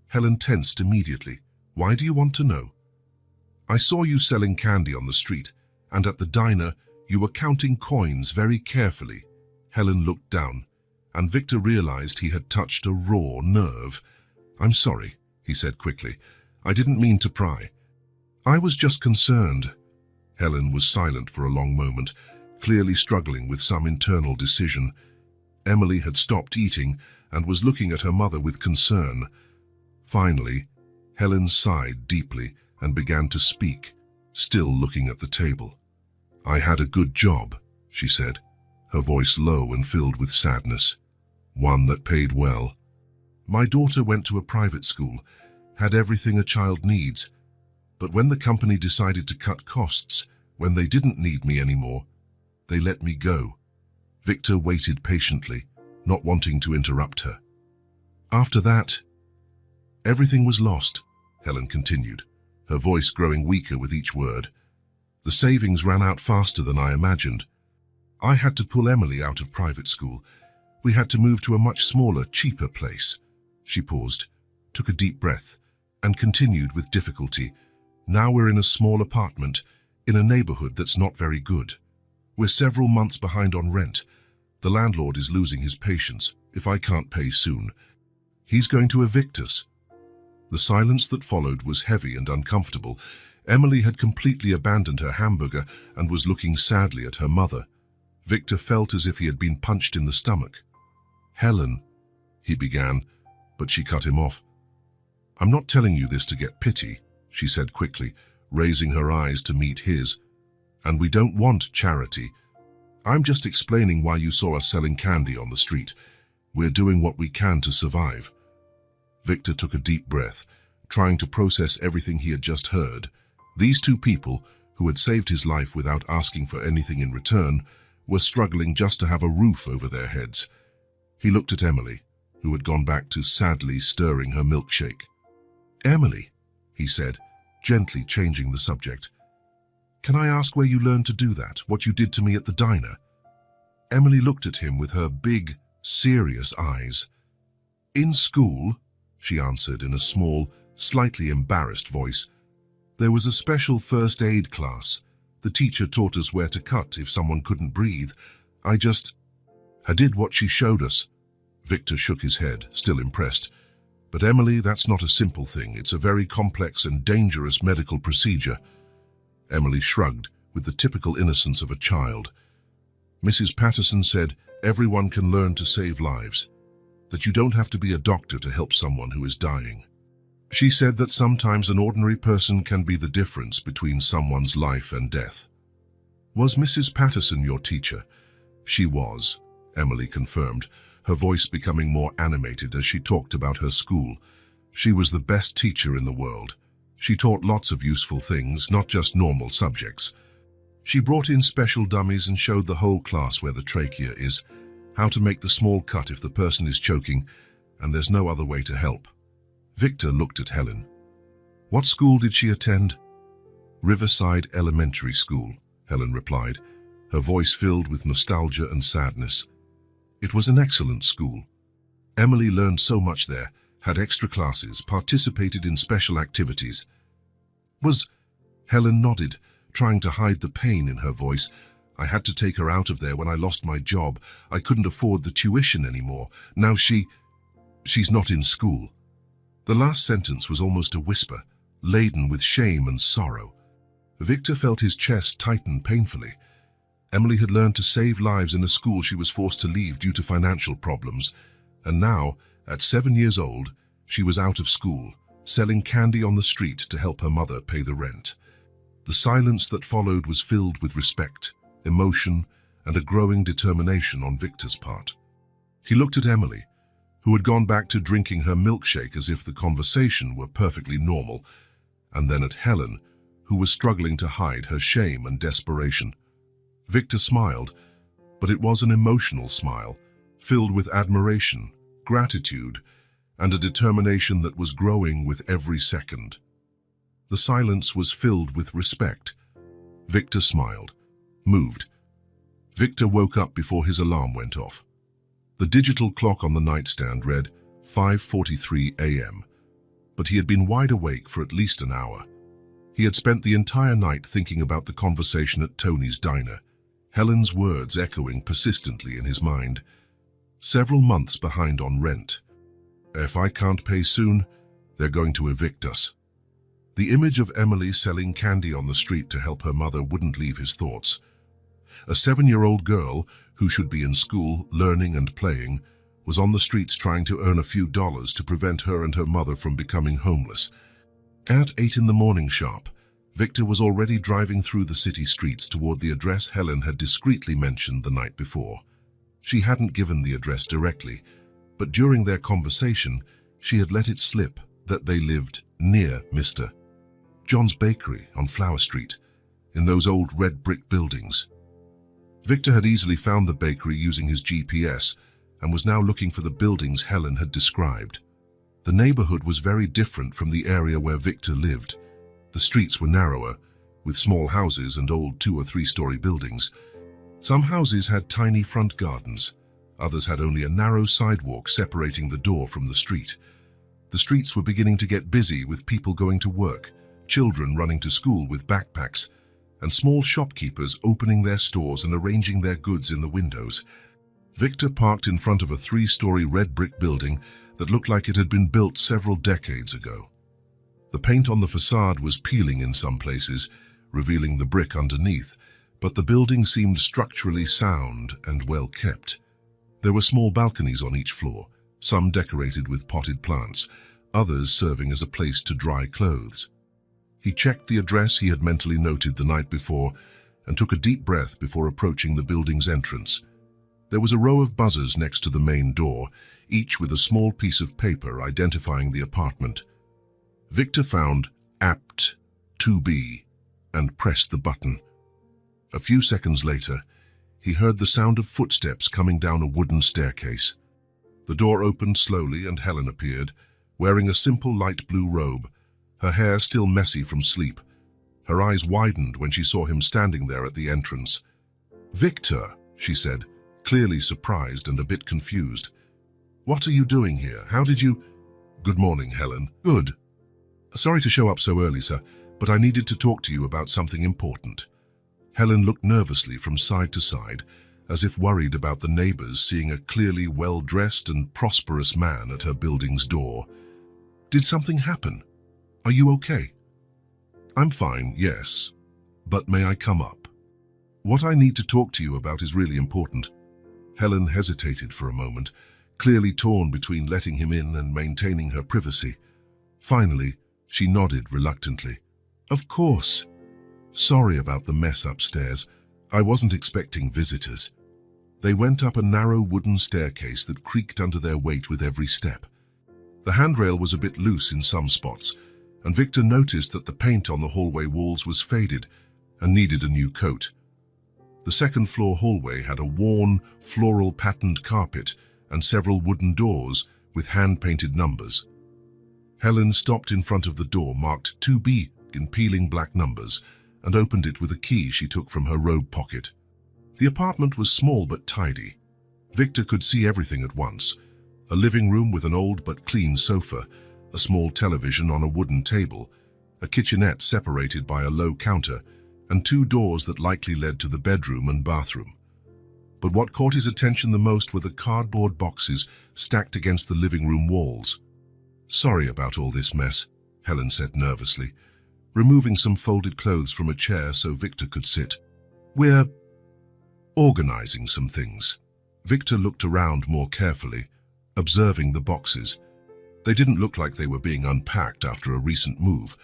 Helen tensed immediately. "Why do you want to know?" "I saw you selling candy on the street, and at the diner you were counting coins very carefully." Helen looked down, and Victor realized he had touched a raw nerve. "I'm sorry," he said quickly. "I didn't mean to pry. I was just concerned." Helen was silent for a long moment, clearly struggling with some internal decision. Emily had stopped eating and was looking at her mother with concern. Finally, Helen sighed deeply and began to speak, still looking at the table. "I had a good job," she said, her voice low and filled with sadness. "One that paid well. My daughter went to a private school, had everything a child needs. But when the company decided to cut costs, when they didn't need me anymore, they let me go." Victor waited patiently, not wanting to interrupt her. "After that, everything was lost," Helen continued, her voice growing weaker with each word. "The savings ran out faster than I imagined. I had to pull Emily out of private school. We had to move to a much smaller, cheaper place." She paused, took a deep breath, and continued with difficulty. "Now we're in a small apartment, in a neighborhood that's not very good. We're several months behind on rent. The landlord is losing his patience. If I can't pay soon, he's going to evict us." The silence that followed was heavy and uncomfortable. Emily had completely abandoned her hamburger and was looking sadly at her mother. Victor felt as if he had been punched in the stomach. "Helen," he began, but she cut him off. "I'm not telling you this to get pity," she said quickly, raising her eyes to meet his. "And we don't want charity. I'm just explaining why you saw us selling candy on the street. We're doing what we can to survive." Victor took a deep breath, trying to process everything he had just heard. These two people, who had saved his life without asking for anything in return, were struggling just to have a roof over their heads. He looked at Emily, who had gone back to sadly stirring her milkshake. "Emily," he said, gently changing the subject, "can I ask where you learned to do that, what you did to me at the diner?" Emily looked at him with her big, serious eyes. "In school," she answered in a small, slightly embarrassed voice. "There was a special first aid class. The teacher taught us where to cut if someone couldn't breathe. I did what she showed us." Victor shook his head, still impressed. "But Emily, that's not a simple thing. It's a very complex and dangerous medical procedure." Emily shrugged with the typical innocence of a child. "Mrs. Patterson said everyone can learn to save lives, that you don't have to be a doctor to help someone who is dying. She said that sometimes an ordinary person can be the difference between someone's life and death." "Was Mrs. Patterson your teacher?" "She was," Emily confirmed, her voice becoming more animated as she talked about her school. She was the best teacher in the world. She taught lots of useful things, not just normal subjects. She brought in special dummies and showed the whole class where the trachea is, how to make the small cut if the person is choking, and there's no other way to help. Victor looked at Helen. What school did she attend? Riverside Elementary School, Helen replied, her voice filled with nostalgia and sadness. It was an excellent school. Emily learned so much there, had extra classes, participated in special activities. Helen nodded, trying to hide the pain in her voice. I had to take her out of there when I lost my job. I couldn't afford the tuition anymore. Now she's not in school. The last sentence was almost a whisper, laden with shame and sorrow. Victor felt his chest tighten painfully. Emily had learned to save lives in a school she was forced to leave due to financial problems, and now, at 7 years old, she was out of school, selling candy on the street to help her mother pay the rent. The silence that followed was filled with respect, emotion, and a growing determination on Victor's part. He looked at Emily, who had gone back to drinking her milkshake as if the conversation were perfectly normal, and then at Helen, who was struggling to hide her shame and desperation. Victor smiled, but it was an emotional smile, filled with admiration, gratitude, and a determination that was growing with every second. The silence was filled with respect. Victor smiled, moved. Victor woke up before his alarm went off. The digital clock on the nightstand read 5:43 a.m., but he had been wide awake for at least an hour. He had spent the entire night thinking about the conversation at Tony's diner, Helen's words echoing persistently in his mind. Several months behind on rent. If I can't pay soon, they're going to evict us. The image of Emily selling candy on the street to help her mother wouldn't leave his thoughts. A 7-year-old girl who should be in school, learning and playing, was on the streets trying to earn a few dollars to prevent her and her mother from becoming homeless. At 8 in the morning sharp, Victor was already driving through the city streets toward the address Helen had discreetly mentioned the night before. She hadn't given the address directly, but during their conversation, she had let it slip that they lived near Mr. John's Bakery on Flower Street, in those old red brick buildings. Victor had easily found the bakery using his GPS and was now looking for the buildings Helen had described. The neighborhood was very different from the area where Victor lived. The streets were narrower, with small houses and old 2- or 3-story buildings. Some houses had tiny front gardens. Others had only a narrow sidewalk separating the door from the street. The streets were beginning to get busy with people going to work, children running to school with backpacks, and small shopkeepers opening their stores and arranging their goods in the windows. Victor parked in front of a 3-story red brick building that looked like it had been built several decades ago. The paint on the facade was peeling in some places, revealing the brick underneath, but the building seemed structurally sound and well kept. There were small balconies on each floor, some decorated with potted plants, others serving as a place to dry clothes. He checked the address he had mentally noted the night before and took a deep breath before approaching the building's entrance. There was a row of buzzers next to the main door, each with a small piece of paper identifying the apartment. Victor found apt to be and pressed the button. A few seconds later, he heard the sound of footsteps coming down a wooden staircase. The door opened slowly and Helen appeared, wearing a simple light blue robe, her hair still messy from sleep. Her eyes widened when she saw him standing there at the entrance. "Victor," she said, clearly surprised and a bit confused. "What are you doing here? How did you—" "Good morning, Helen." "Good. Sorry to show up so early, sir, but I needed to talk to you about something important." Helen looked nervously from side to side, as if worried about the neighbors seeing a clearly well-dressed and prosperous man at her building's door. "Did something happen? Are you okay?" "I'm fine, yes. But may I come up? What I need to talk to you about is really important." Helen hesitated for a moment, clearly torn between letting him in and maintaining her privacy. Finally, she nodded reluctantly. "Of course. Sorry about the mess upstairs. I wasn't expecting visitors." They went up a narrow wooden staircase that creaked under their weight with every step. The handrail was a bit loose in some spots, and Victor noticed that the paint on the hallway walls was faded and needed a new coat. The second-floor hallway had a worn, floral-patterned carpet and several wooden doors with hand-painted numbers. Helen stopped in front of the door marked 2B in peeling black numbers and opened it with a key she took from her robe pocket. The apartment was small but tidy. Victor could see everything at once: a living room with an old but clean sofa, a small television on a wooden table, a kitchenette separated by a low counter, and two doors that likely led to the bedroom and bathroom. But what caught his attention the most were the cardboard boxes stacked against the living room walls. "Sorry about all this mess," Helen said nervously, removing some folded clothes from a chair so Victor could sit. "We're organizing some things." Victor looked around more carefully, observing the boxes. They didn't look like they were being unpacked after a recent move.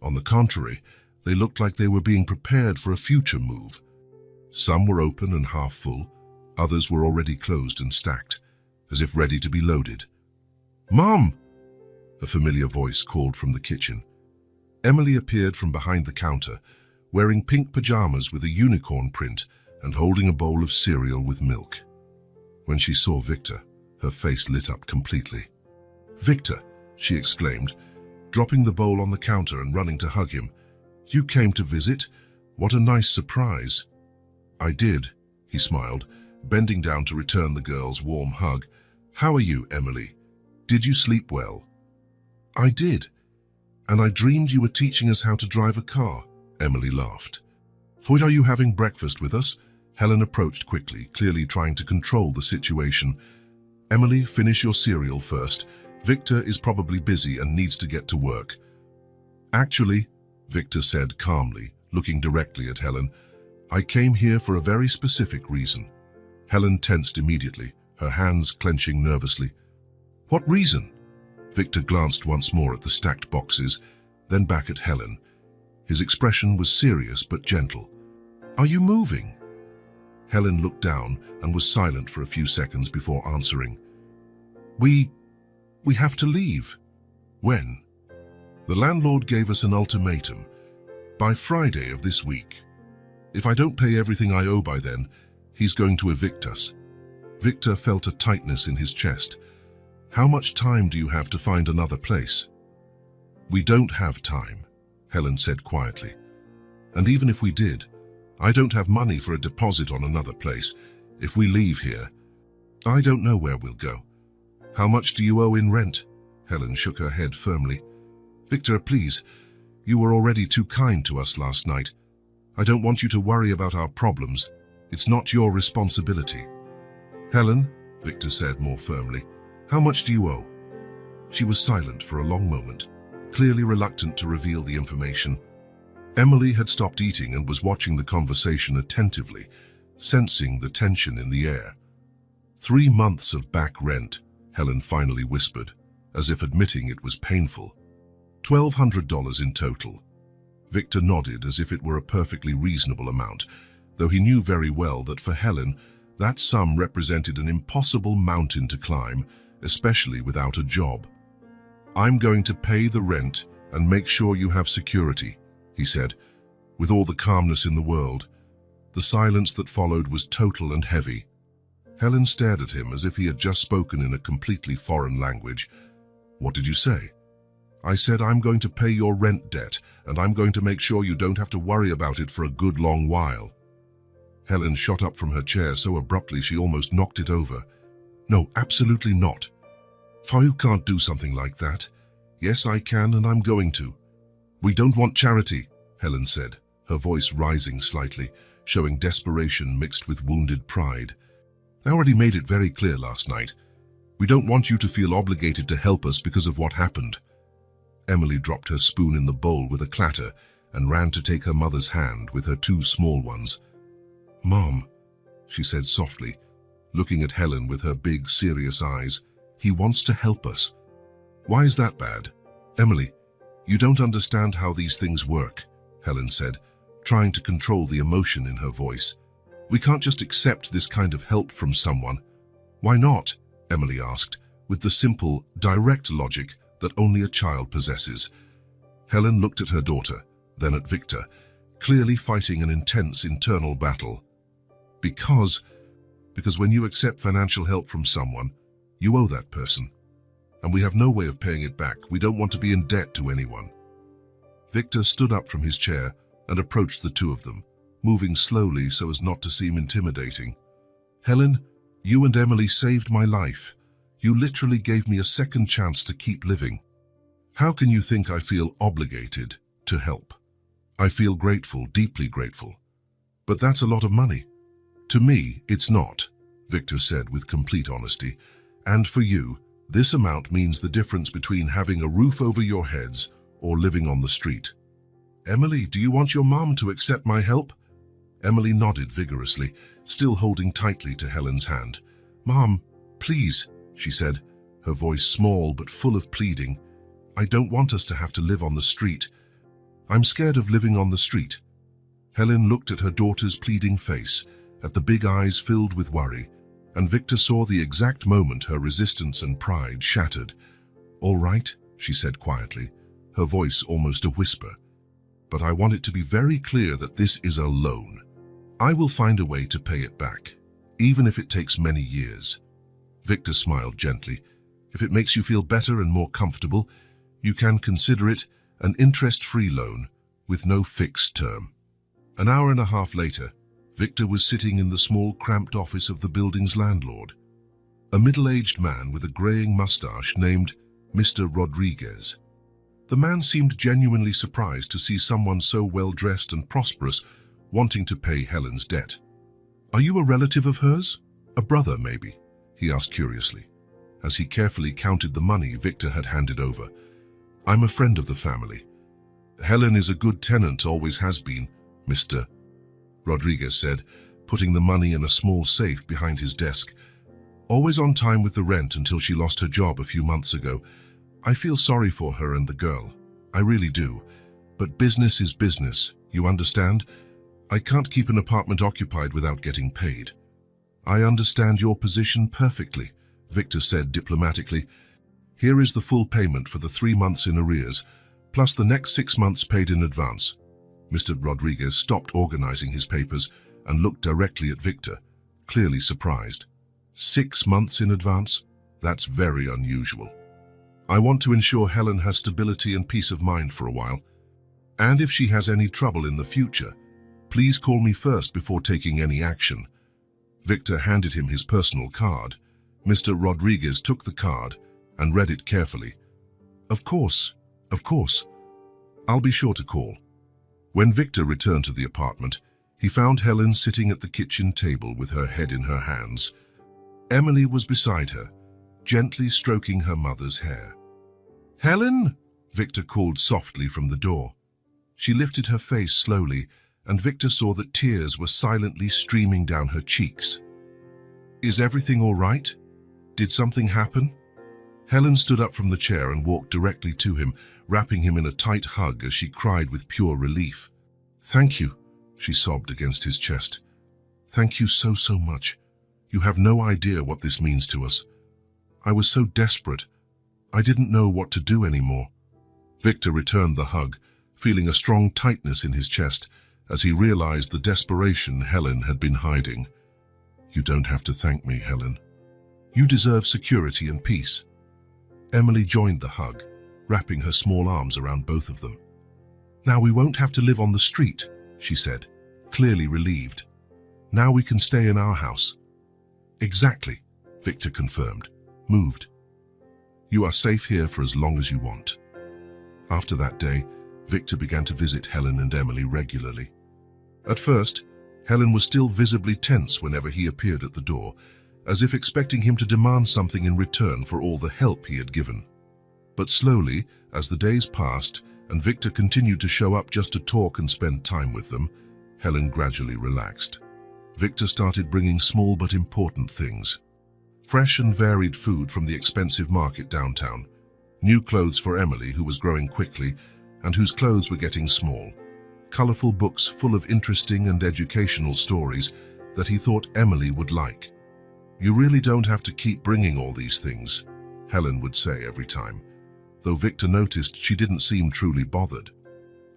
On the contrary, they looked like they were being prepared for a future move. Some were open and half full, others were already closed and stacked, as if ready to be loaded. "Mom!" a familiar voice called from the kitchen. Emily appeared from behind the counter, wearing pink pajamas with a unicorn print and holding a bowl of cereal with milk. When she saw Victor, her face lit up completely. "Victor," she exclaimed, dropping the bowl on the counter and running to hug him. "You came to visit? What a nice surprise." "I did," he smiled, bending down to return the girl's warm hug. "How are you, Emily? Did you sleep well?" "I did. And I dreamed you were teaching us how to drive a car," Emily laughed. "For are you having breakfast with us?" Helen approached quickly, clearly trying to control the situation. "Emily, finish your cereal first. Victor is probably busy and needs to get to work." "Actually," Victor said calmly, looking directly at Helen, "I came here for a very specific reason." Helen tensed immediately, her hands clenching nervously. "What reason?" Victor glanced once more at the stacked boxes, then back at Helen. His expression was serious but gentle. "Are you moving?" Helen looked down and was silent for a few seconds before answering. We have to leave." "When?" "The landlord gave us an ultimatum. By Friday of this week. If I don't pay everything I owe by then, he's going to evict us." Victor felt a tightness in his chest. "How much time do you have to find another place?" "We don't have time," Helen said quietly. "And even if we did, I don't have money for a deposit on another place. If we leave here, I don't know where we'll go." "How much do you owe in rent?" Helen shook her head firmly. "Victor, please, you were already too kind to us last night. I don't want you to worry about our problems. It's not your responsibility." "Helen," Victor said more firmly, "how much do you owe?" She was silent for a long moment, clearly reluctant to reveal the information. Emily had stopped eating and was watching the conversation attentively, sensing the tension in the air. 3 months of back rent," Helen finally whispered, as if admitting it was painful. $1,200 in total. Victor nodded as if it were a perfectly reasonable amount, though he knew very well that for Helen, that sum represented an impossible mountain to climb, especially without a job. "I'm going to pay the rent and make sure you have security," he said, with all the calmness in the world. The silence that followed was total and heavy. Helen stared at him as if he had just spoken in a completely foreign language. "What did you say?" "I said I'm going to pay your rent debt, and I'm going to make sure you don't have to worry about it for a good long while." Helen shot up from her chair so abruptly she almost knocked it over. "No, absolutely not. You can't do something like that." "Yes, I can, and I'm going to." "We don't want charity," Helen said, her voice rising slightly, showing desperation mixed with wounded pride. "I already made it very clear last night. We don't want you to feel obligated to help us because of what happened." Emily dropped her spoon in the bowl with a clatter and ran to take her mother's hand with her 2 small ones. "Mom," she said softly, looking at Helen with her big, serious eyes, "he wants to help us." "Why is that bad?" "Emily, you don't understand how these things work," Helen said, trying to control the emotion in her voice. We can't just accept this kind of help from someone. Why not? Emily asked, with the simple, direct logic that only a child possesses. Helen looked at her daughter, then at Victor, clearly fighting an intense internal battle. Because when you accept financial help from someone, you owe that person. And we have no way of paying it back. We don't want to be in debt to anyone. Victor stood up from his chair and approached the two of them, moving slowly so as not to seem intimidating. Helen, you and Emily saved my life. You literally gave me a second chance to keep living. How can you think I feel obligated to help? I feel grateful, deeply grateful. But that's a lot of money. To me, it's not, Victor said with complete honesty. And for you, this amount means the difference between having a roof over your heads or living on the street. Emily, do you want your mom to accept my help? Emily nodded vigorously, still holding tightly to Helen's hand. Mom, please, she said, her voice small but full of pleading. I don't want us to have to live on the street. I'm scared of living on the street. Helen looked at her daughter's pleading face, at the big eyes filled with worry, and Victor saw the exact moment her resistance and pride shattered. All right, she said quietly, her voice almost a whisper. But I want it to be very clear that this is a loan. I will find a way to pay it back, even if it takes many years. Victor smiled gently. If it makes you feel better and more comfortable, you can consider it an interest-free loan with no fixed term. An hour and a half later, Victor was sitting in the small, cramped office of the building's landlord. A middle-aged man with a graying mustache named Mr. Rodriguez. The man seemed genuinely surprised to see someone so well-dressed and prosperous wanting to pay Helen's debt. Are you a relative of hers? A brother, maybe? He asked curiously, as he carefully counted the money Victor had handed over. I'm a friend of the family. Helen is a good tenant, always has been, Mr. Rodriguez said, putting the money in a small safe behind his desk. Always on time with the rent until she lost her job a few months ago. I feel sorry for her and the girl. I really do. But business is business, you understand? I can't keep an apartment occupied without getting paid. I understand your position perfectly, Victor said diplomatically. Here is the full payment for the 3 months in arrears, plus the next 6 months paid in advance. Mr. Rodriguez stopped organizing his papers and looked directly at Victor, clearly surprised. 6 months in advance? That's very unusual. I want to ensure Helen has stability and peace of mind for a while. And if she has any trouble in the future, please call me first before taking any action. Victor handed him his personal card. Mr. Rodriguez took the card and read it carefully. Of course. I'll be sure to call. When Victor returned to the apartment, he found Helen sitting at the kitchen table with her head in her hands. Emily was beside her, gently stroking her mother's hair. Helen, Victor called softly from the door. She lifted her face slowly, and Victor saw that tears were silently streaming down her cheeks. Is everything all right? Did something happen? Helen stood up from the chair and walked directly to him, wrapping him in a tight hug as she cried with pure relief. Thank you, she sobbed against his chest. Thank you so much. You have no idea what this means to us. I was so desperate. I didn't know what to do anymore. Victor returned the hug, feeling a strong tightness in his chest as he realized the desperation Helen had been hiding. You don't have to thank me, Helen. You deserve security and peace. Emily joined the hug, wrapping her small arms around both of them. Now we won't have to live on the street, she said, clearly relieved. Now we can stay in our house. Exactly, Victor confirmed, moved. You are safe here for as long as you want. After that day, Victor began to visit Helen and Emily regularly. At first, Helen was still visibly tense whenever he appeared at the door, as if expecting him to demand something in return for all the help he had given. But slowly, as the days passed and Victor continued to show up just to talk and spend time with them, Helen gradually relaxed. Victor started bringing small but important things. Fresh and varied food from the expensive market downtown, new clothes for Emily, who was growing quickly and whose clothes were getting small, colorful books full of interesting and educational stories, that he thought Emily would like. "You really don't have to keep bringing all these things," Helen would say every time, though Victor noticed she didn't seem truly bothered.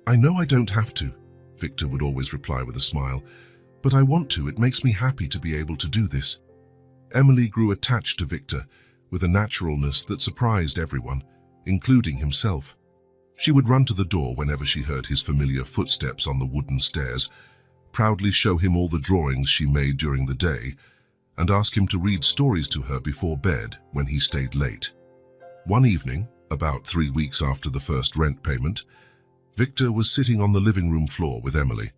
"I know I don't have to," Victor would always reply with a smile, "but I want to. It makes me happy to be able to do this." Emily grew attached to Victor with a naturalness that surprised everyone, including himself. She would run to the door whenever she heard his familiar footsteps on the wooden stairs, proudly show him all the drawings she made during the day, and ask him to read stories to her before bed when he stayed late. One evening, about 3 weeks after the first rent payment, Victor was sitting on the living room floor with Emily.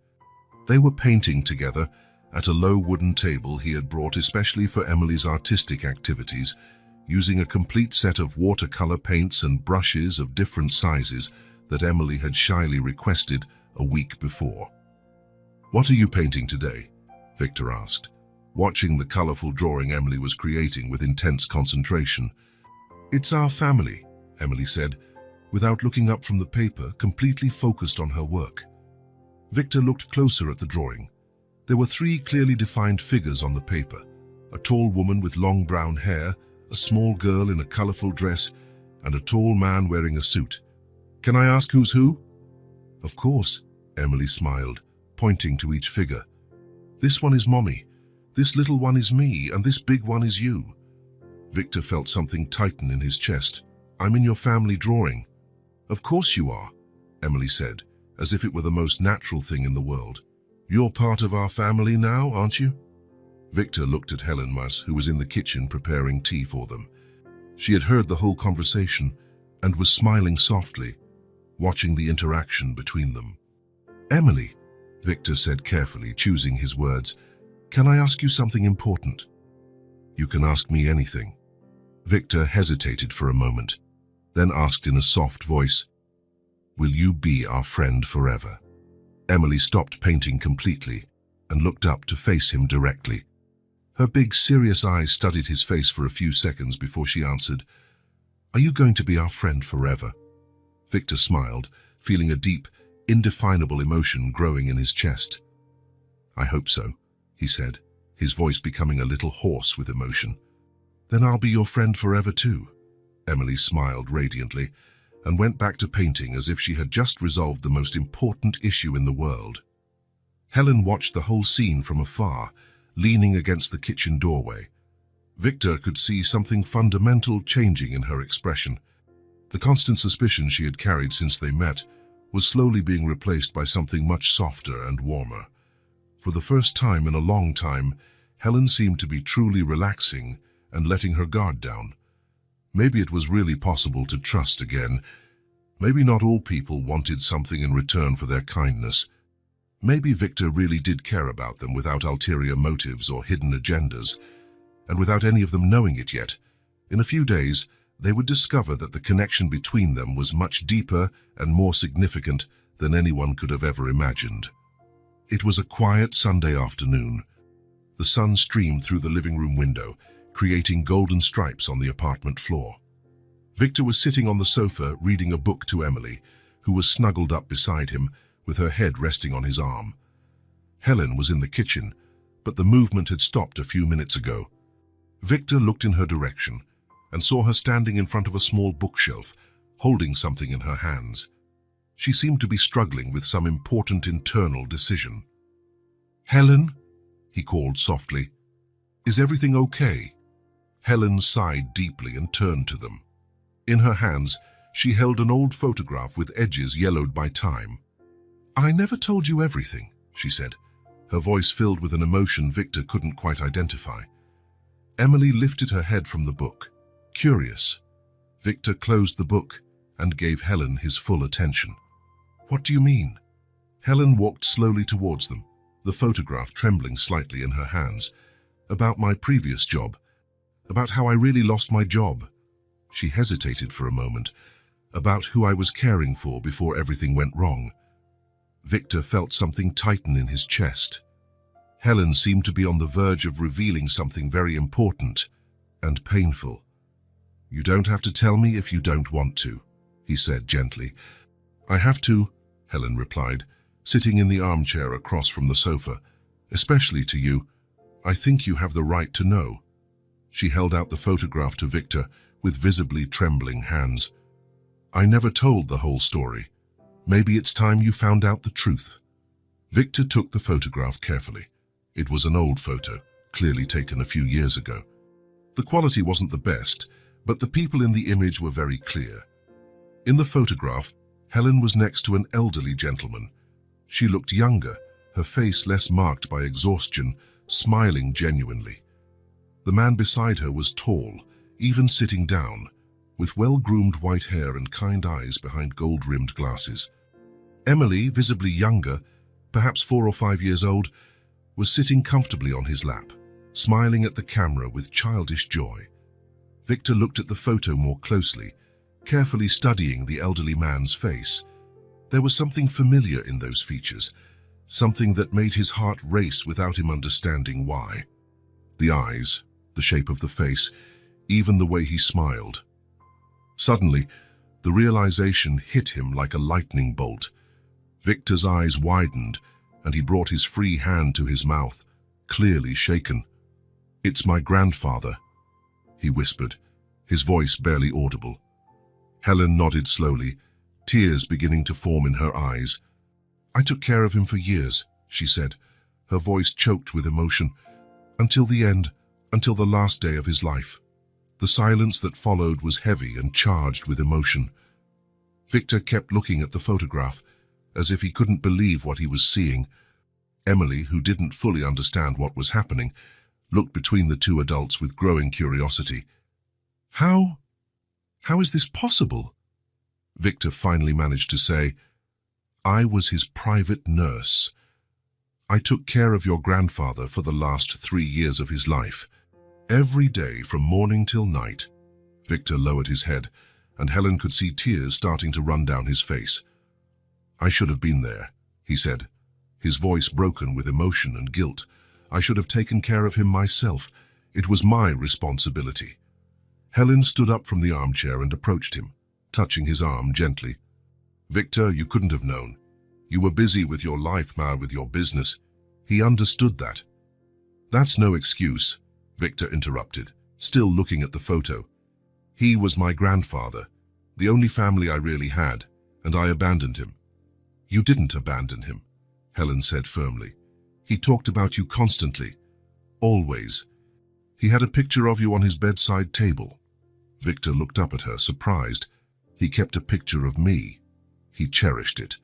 They were painting together at a low wooden table he had brought especially for Emily's artistic activities, using a complete set of watercolor paints and brushes of different sizes that Emily had shyly requested a week before. "What are you painting today?" Victor asked, watching the colorful drawing Emily was creating with intense concentration. "It's our family," Emily said, without looking up from the paper, completely focused on her work. Victor looked closer at the drawing. There were 3 clearly defined figures on the paper: a tall woman with long brown hair, a small girl in a colorful dress, and a tall man wearing a suit. "Can I ask who's who?" "Of course," Emily smiled, pointing to each figure. "This one is Mommy, this little one is me, and this big one is you." Victor felt something tighten in his chest. "I'm in your family drawing." "Of course you are," Emily said, as if it were the most natural thing in the world. "You're part of our family now, aren't you?" Victor looked at Helen Mas, who was in the kitchen preparing tea for them. She had heard the whole conversation and was smiling softly, watching the interaction between them. "Emily," Victor said carefully, choosing his words, "can I ask you something important?" "You can ask me anything." Victor hesitated for a moment, then asked in a soft voice, "Will you be our friend forever?" Emily stopped painting completely and looked up to face him directly. Her big, serious eyes studied his face for a few seconds before she answered, "Are you going to be our friend forever?" Victor smiled, feeling a deep, indefinable emotion growing in his chest. "I hope so," he said, his voice becoming a little hoarse with emotion. "Then I'll be your friend forever too." Emily smiled radiantly and went back to painting as if she had just resolved the most important issue in the world. Helen watched the whole scene from afar, leaning against the kitchen doorway. Victor could see something fundamental changing in her expression. The constant suspicion she had carried since they met was slowly being replaced by something much softer and warmer. For the first time in a long time, Helen seemed to be truly relaxing and letting her guard down. Maybe it was really possible to trust again. Maybe not all people wanted something in return for their kindness. Maybe Victor really did care about them without ulterior motives or hidden agendas, and without any of them knowing it yet. In a few days, they would discover that the connection between them was much deeper and more significant than anyone could have ever imagined. It was a quiet Sunday afternoon. The sun streamed through the living room window, creating golden stripes on the apartment floor. Victor was sitting on the sofa reading a book to Emily, who was snuggled up beside him, with her head resting on his arm. Helen was in the kitchen, but the movement had stopped a few minutes ago. Victor looked in her direction and saw her standing in front of a small bookshelf, holding something in her hands. She seemed to be struggling with some important internal decision. "Helen?" he called softly. "Is everything okay?" Helen sighed deeply and turned to them. In her hands, she held an old photograph with edges yellowed by time. "I never told you everything," she said, her voice filled with an emotion Victor couldn't quite identify. Emily lifted her head from the book, curious. Victor closed the book and gave Helen his full attention. "What do you mean?" Helen walked slowly towards them, the photograph trembling slightly in her hands. "About my previous job. About how I really lost my job." She hesitated for a moment. "About who I was caring for before everything went wrong." Victor felt something tighten in his chest. Helen seemed to be on the verge of revealing something very important and painful. "You don't have to tell me if you don't want to," he said gently. "I have to," Helen replied, sitting in the armchair across from the sofa. "Especially to you. I think you have the right to know. She held out the photograph to Victor with visibly trembling hands. I never told the whole story. Maybe it's time you found out the truth. Victor took the photograph carefully. It was an old photo, clearly taken a few years ago. The quality wasn't the best, but the people in the image were very clear. In the photograph, Helen was next to an elderly gentleman. She looked younger, her face less marked by exhaustion, smiling genuinely. The man beside her was tall, even sitting down, with well-groomed white hair and kind eyes behind gold-rimmed glasses. Emily, visibly younger, perhaps 4 or 5 years old, was sitting comfortably on his lap, smiling at the camera with childish joy. Victor looked at the photo more closely, carefully studying the elderly man's face. There was something familiar in those features, something that made his heart race without him understanding why. The eyes, the shape of the face, even the way he smiled. Suddenly, the realization hit him like a lightning bolt. Victor's eyes widened, and he brought his free hand to his mouth, clearly shaken. "It's my grandfather," he whispered, his voice barely audible. Helen nodded slowly, tears beginning to form in her eyes. "I took care of him for years," she said, her voice choked with emotion, "until the end, until the last day of his life." The silence that followed was heavy and charged with emotion. Victor kept looking at the photograph, as if he couldn't believe what he was seeing. Emily, who didn't fully understand what was happening, looked between the two adults with growing curiosity. How is this possible?" Victor finally managed to say, "I was his private nurse. I took care of your grandfather for the last 3 years of his life. Every day from morning till night." Victor lowered his head, and Helen could see tears starting to run down his face. "I should have been there," he said, his voice broken with emotion and guilt. "I should have taken care of him myself. It was my responsibility." Helen stood up from the armchair and approached him, touching his arm gently. "Victor, you couldn't have known. You were busy with your life, with your business." He understood that. "That's no excuse," Victor interrupted, still looking at the photo. "He was my grandfather, the only family I really had, and I abandoned him." "You didn't abandon him," Helen said firmly. "He talked about you constantly. Always. He had a picture of you on his bedside table." Victor looked up at her, surprised. "He kept a picture of me. He cherished it.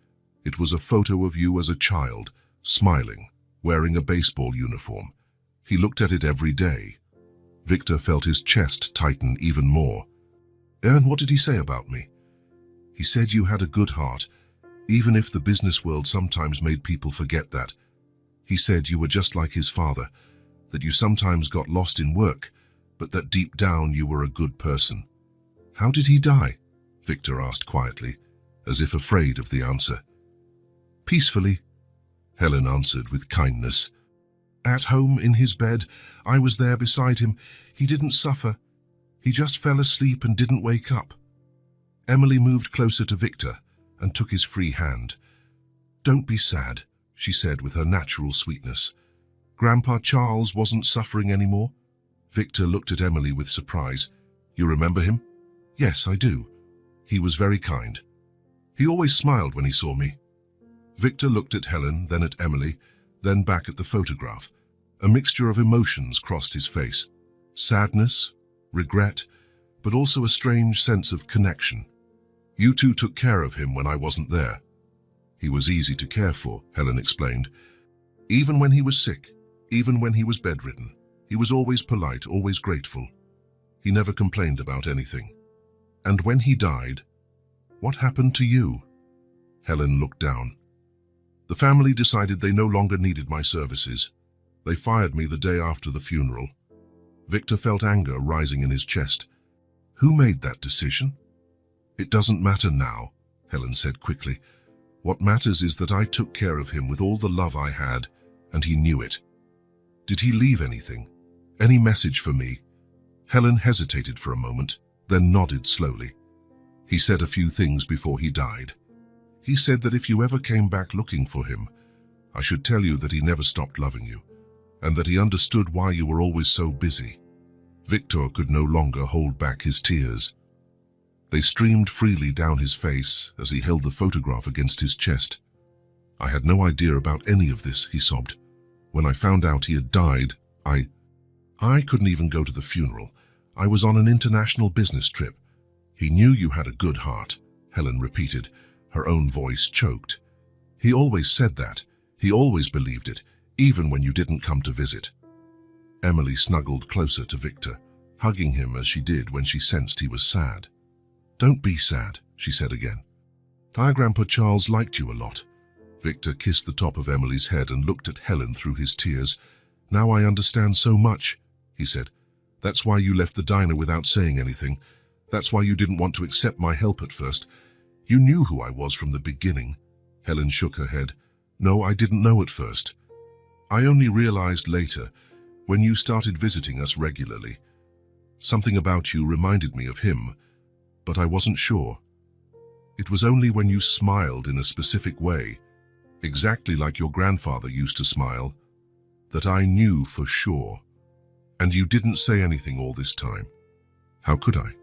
It was a photo of you as a child, smiling, wearing a baseball uniform. He looked at it every day." Victor felt his chest tighten even more. "And what did he say about me?" "He said you had a good heart, even if the business world sometimes made people forget that. He said you were just like his father, that you sometimes got lost in work, but that deep down you were a good person." "How did he die?" Victor asked quietly, as if afraid of the answer. "Peacefully," Helen answered with kindness. "At home in his bed, I was there beside him. He didn't suffer. He just fell asleep and didn't wake up." Emily moved closer to Victor and took his free hand. "Don't be sad," she said with her natural sweetness. "Grandpa Charles wasn't suffering anymore." Victor looked at Emily with surprise. "You remember him?" "Yes, I do. He was very kind. He always smiled when he saw me." Victor looked at Helen, then at Emily, then back at the photograph. A mixture of emotions crossed his face. Sadness, regret, but also a strange sense of connection. "You two took care of him when I wasn't there." "He was easy to care for," Helen explained. "Even when he was sick, even when he was bedridden, he was always polite, always grateful. He never complained about anything." "And when he died, what happened to you?" Helen looked down. "The family decided they no longer needed my services. They fired me the day after the funeral." Victor felt anger rising in his chest. "Who made that decision?" "It doesn't matter now," Helen said quickly. "What matters is that I took care of him with all the love I had, and he knew it." "Did he leave anything? Any message for me?" Helen hesitated for a moment, then nodded slowly. "He said a few things before he died. He said that if you ever came back looking for him, I should tell you that he never stopped loving you. and that he understood why you were always so busy. Victor could no longer hold back his tears. They streamed freely down his face as he held the photograph against his chest. "I had no idea about any of this," he sobbed. "When I found out he had died, I couldn't even go to the funeral. I was on an international business trip." "He knew you had a good heart," Helen repeated, her own voice choked. "He always said that. He always believed it, even when you didn't come to visit." Emily snuggled closer to Victor, hugging him as she did when she sensed he was sad. "Don't be sad," she said again. "Grandpa Charles liked you a lot." Victor kissed the top of Emily's head and looked at Helen through his tears. "Now I understand so much," he said. "That's why you left the diner without saying anything. That's why you didn't want to accept my help at first. You knew who I was from the beginning." Helen shook her head. "No, I didn't know at first. I only realized later, when you started visiting us regularly. Something about you reminded me of him, but I wasn't sure. It was only when you smiled in a specific way, exactly like your grandfather used to smile, that I knew for sure. And you didn't say anything all this time. How could I?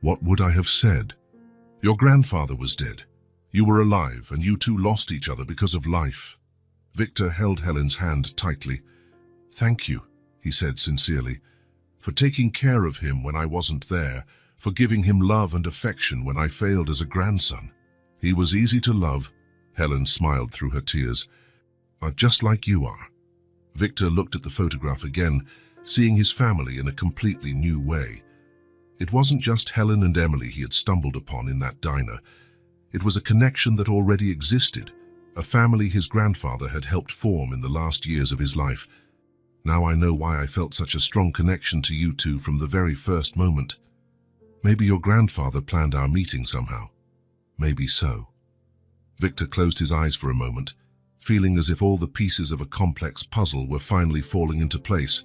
What would I have said? Your grandfather was dead. You were alive, and you two lost each other because of life." Victor held Helen's hand tightly. "Thank you," he said sincerely, "for taking care of him when I wasn't there, for giving him love and affection when I failed as a grandson. He was easy to love." Helen smiled through her tears. "Just like you are." Victor looked at the photograph again, seeing his family in a completely new way. It wasn't just Helen and Emily he had stumbled upon in that diner. It was a connection that already existed, a family his grandfather had helped form in the last years of his life. "Now I know why I felt such a strong connection to you two from the very first moment. Maybe your grandfather planned our meeting somehow. Maybe so." Victor closed his eyes for a moment, feeling as if all the pieces of a complex puzzle were finally falling into place.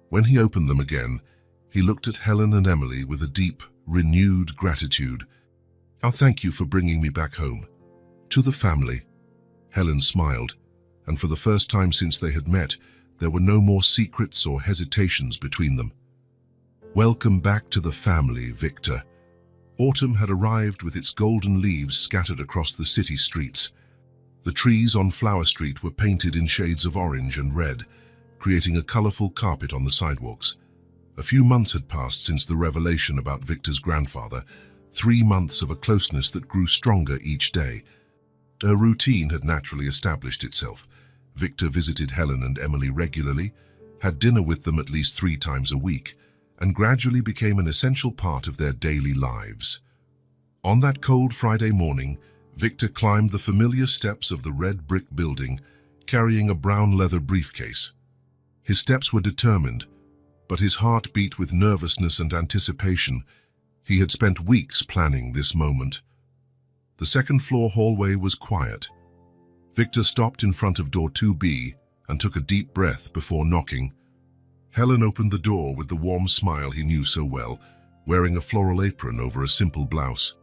When he opened them again, he looked at Helen and Emily with a deep, renewed gratitude. "Thank you for bringing me back home. To the family." Helen smiled, and for the first time since they had met, there were no more secrets or hesitations between them. "Welcome back to the family, Victor." Autumn had arrived with its golden leaves scattered across the city streets. The trees on Flower Street were painted in shades of orange and red, creating a colorful carpet on the sidewalks. A few months had passed since the revelation about Victor's grandfather, 3 months of a closeness that grew stronger each day. A routine had naturally established itself. Victor visited Helen and Emily regularly, had dinner with them at least 3 times a week, and gradually became an essential part of their daily lives. On that cold Friday morning, Victor climbed the familiar steps of the red brick building, carrying a brown leather briefcase. His steps were determined, but his heart beat with nervousness and anticipation. He had spent weeks planning this moment. The second-floor hallway was quiet. Victor stopped in front of door 2B and took a deep breath before knocking. Helen opened the door with the warm smile he knew so well, wearing a floral apron over a simple blouse.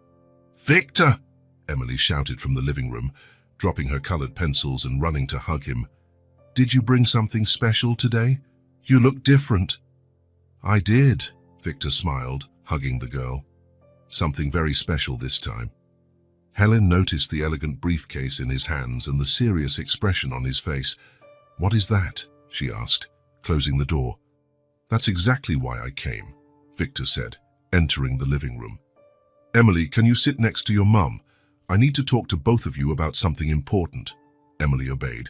"Victor!" Emily shouted from the living room, dropping her colored pencils and running to hug him. "Did you bring something special today? You look different." "I did," Victor smiled, hugging the girl. "Something very special this time." Helen noticed the elegant briefcase in his hands and the serious expression on his face. "What is that?" she asked, closing the door. "That's exactly why I came," Victor said, entering the living room. "Emily, can you sit next to your mum? I need to talk to both of you about something important." Emily obeyed,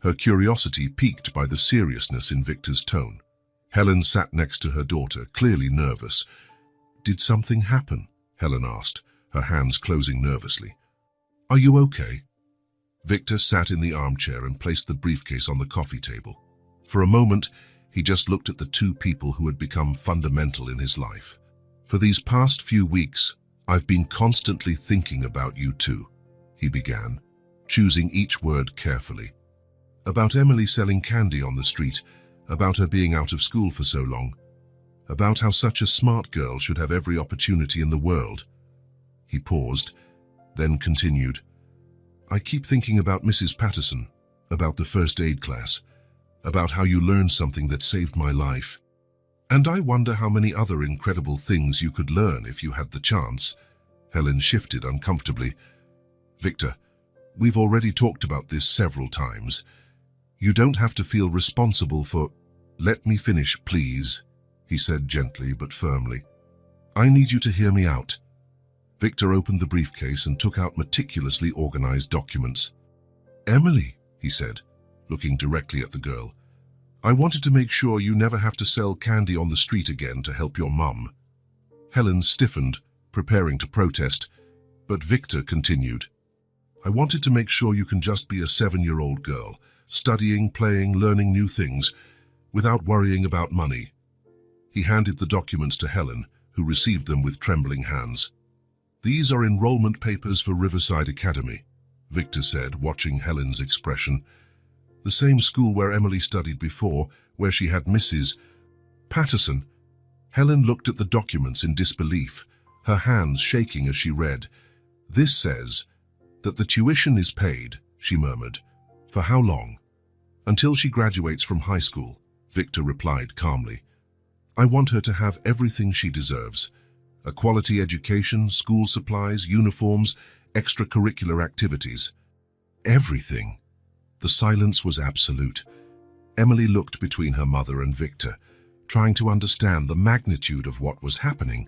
her curiosity piqued by the seriousness in Victor's tone. Helen sat next to her daughter, clearly nervous. "Did something happen?" Helen asked, her hands closing nervously. "Are you okay?" Victor sat in the armchair and placed the briefcase on the coffee table. For a moment, he just looked at the 2 people who had become fundamental in his life. "For these past few weeks, I've been constantly thinking about you two," he began, choosing each word carefully. "About Emily selling candy on the street, about her being out of school for so long, about how such a smart girl should have every opportunity in the world." He paused, then continued. "I keep thinking about Mrs. Patterson, about the first aid class. about how you learned something that saved my life. And I wonder how many other incredible things you could learn if you had the chance." Helen shifted uncomfortably. "Victor, we've already talked about this several times. You don't have to feel responsible for—" "Let me finish, please," he said gently but firmly. "I need you to hear me out." Victor opened the briefcase and took out meticulously organized documents. "Emily," he said, looking directly at the girl, "I wanted to make sure you never have to sell candy on the street again to help your mum." Helen stiffened, preparing to protest, but Victor continued. "I wanted to make sure you can just be a 7-year-old girl, studying, playing, learning new things, without worrying about money." He handed the documents to Helen, who received them with trembling hands. "These are enrollment papers for Riverside Academy," Victor said, watching Helen's expression. "The same school where Emily studied before, where she had Mrs. Patterson." Helen looked at the documents in disbelief, her hands shaking as she read. "This says that the tuition is paid," she murmured. "For how long?" "Until she graduates from high school," Victor replied calmly. "I want her to have everything she deserves. A quality education, school supplies, uniforms, extracurricular activities. Everything." The silence was absolute. Emily looked between her mother and Victor, trying to understand the magnitude of what was happening.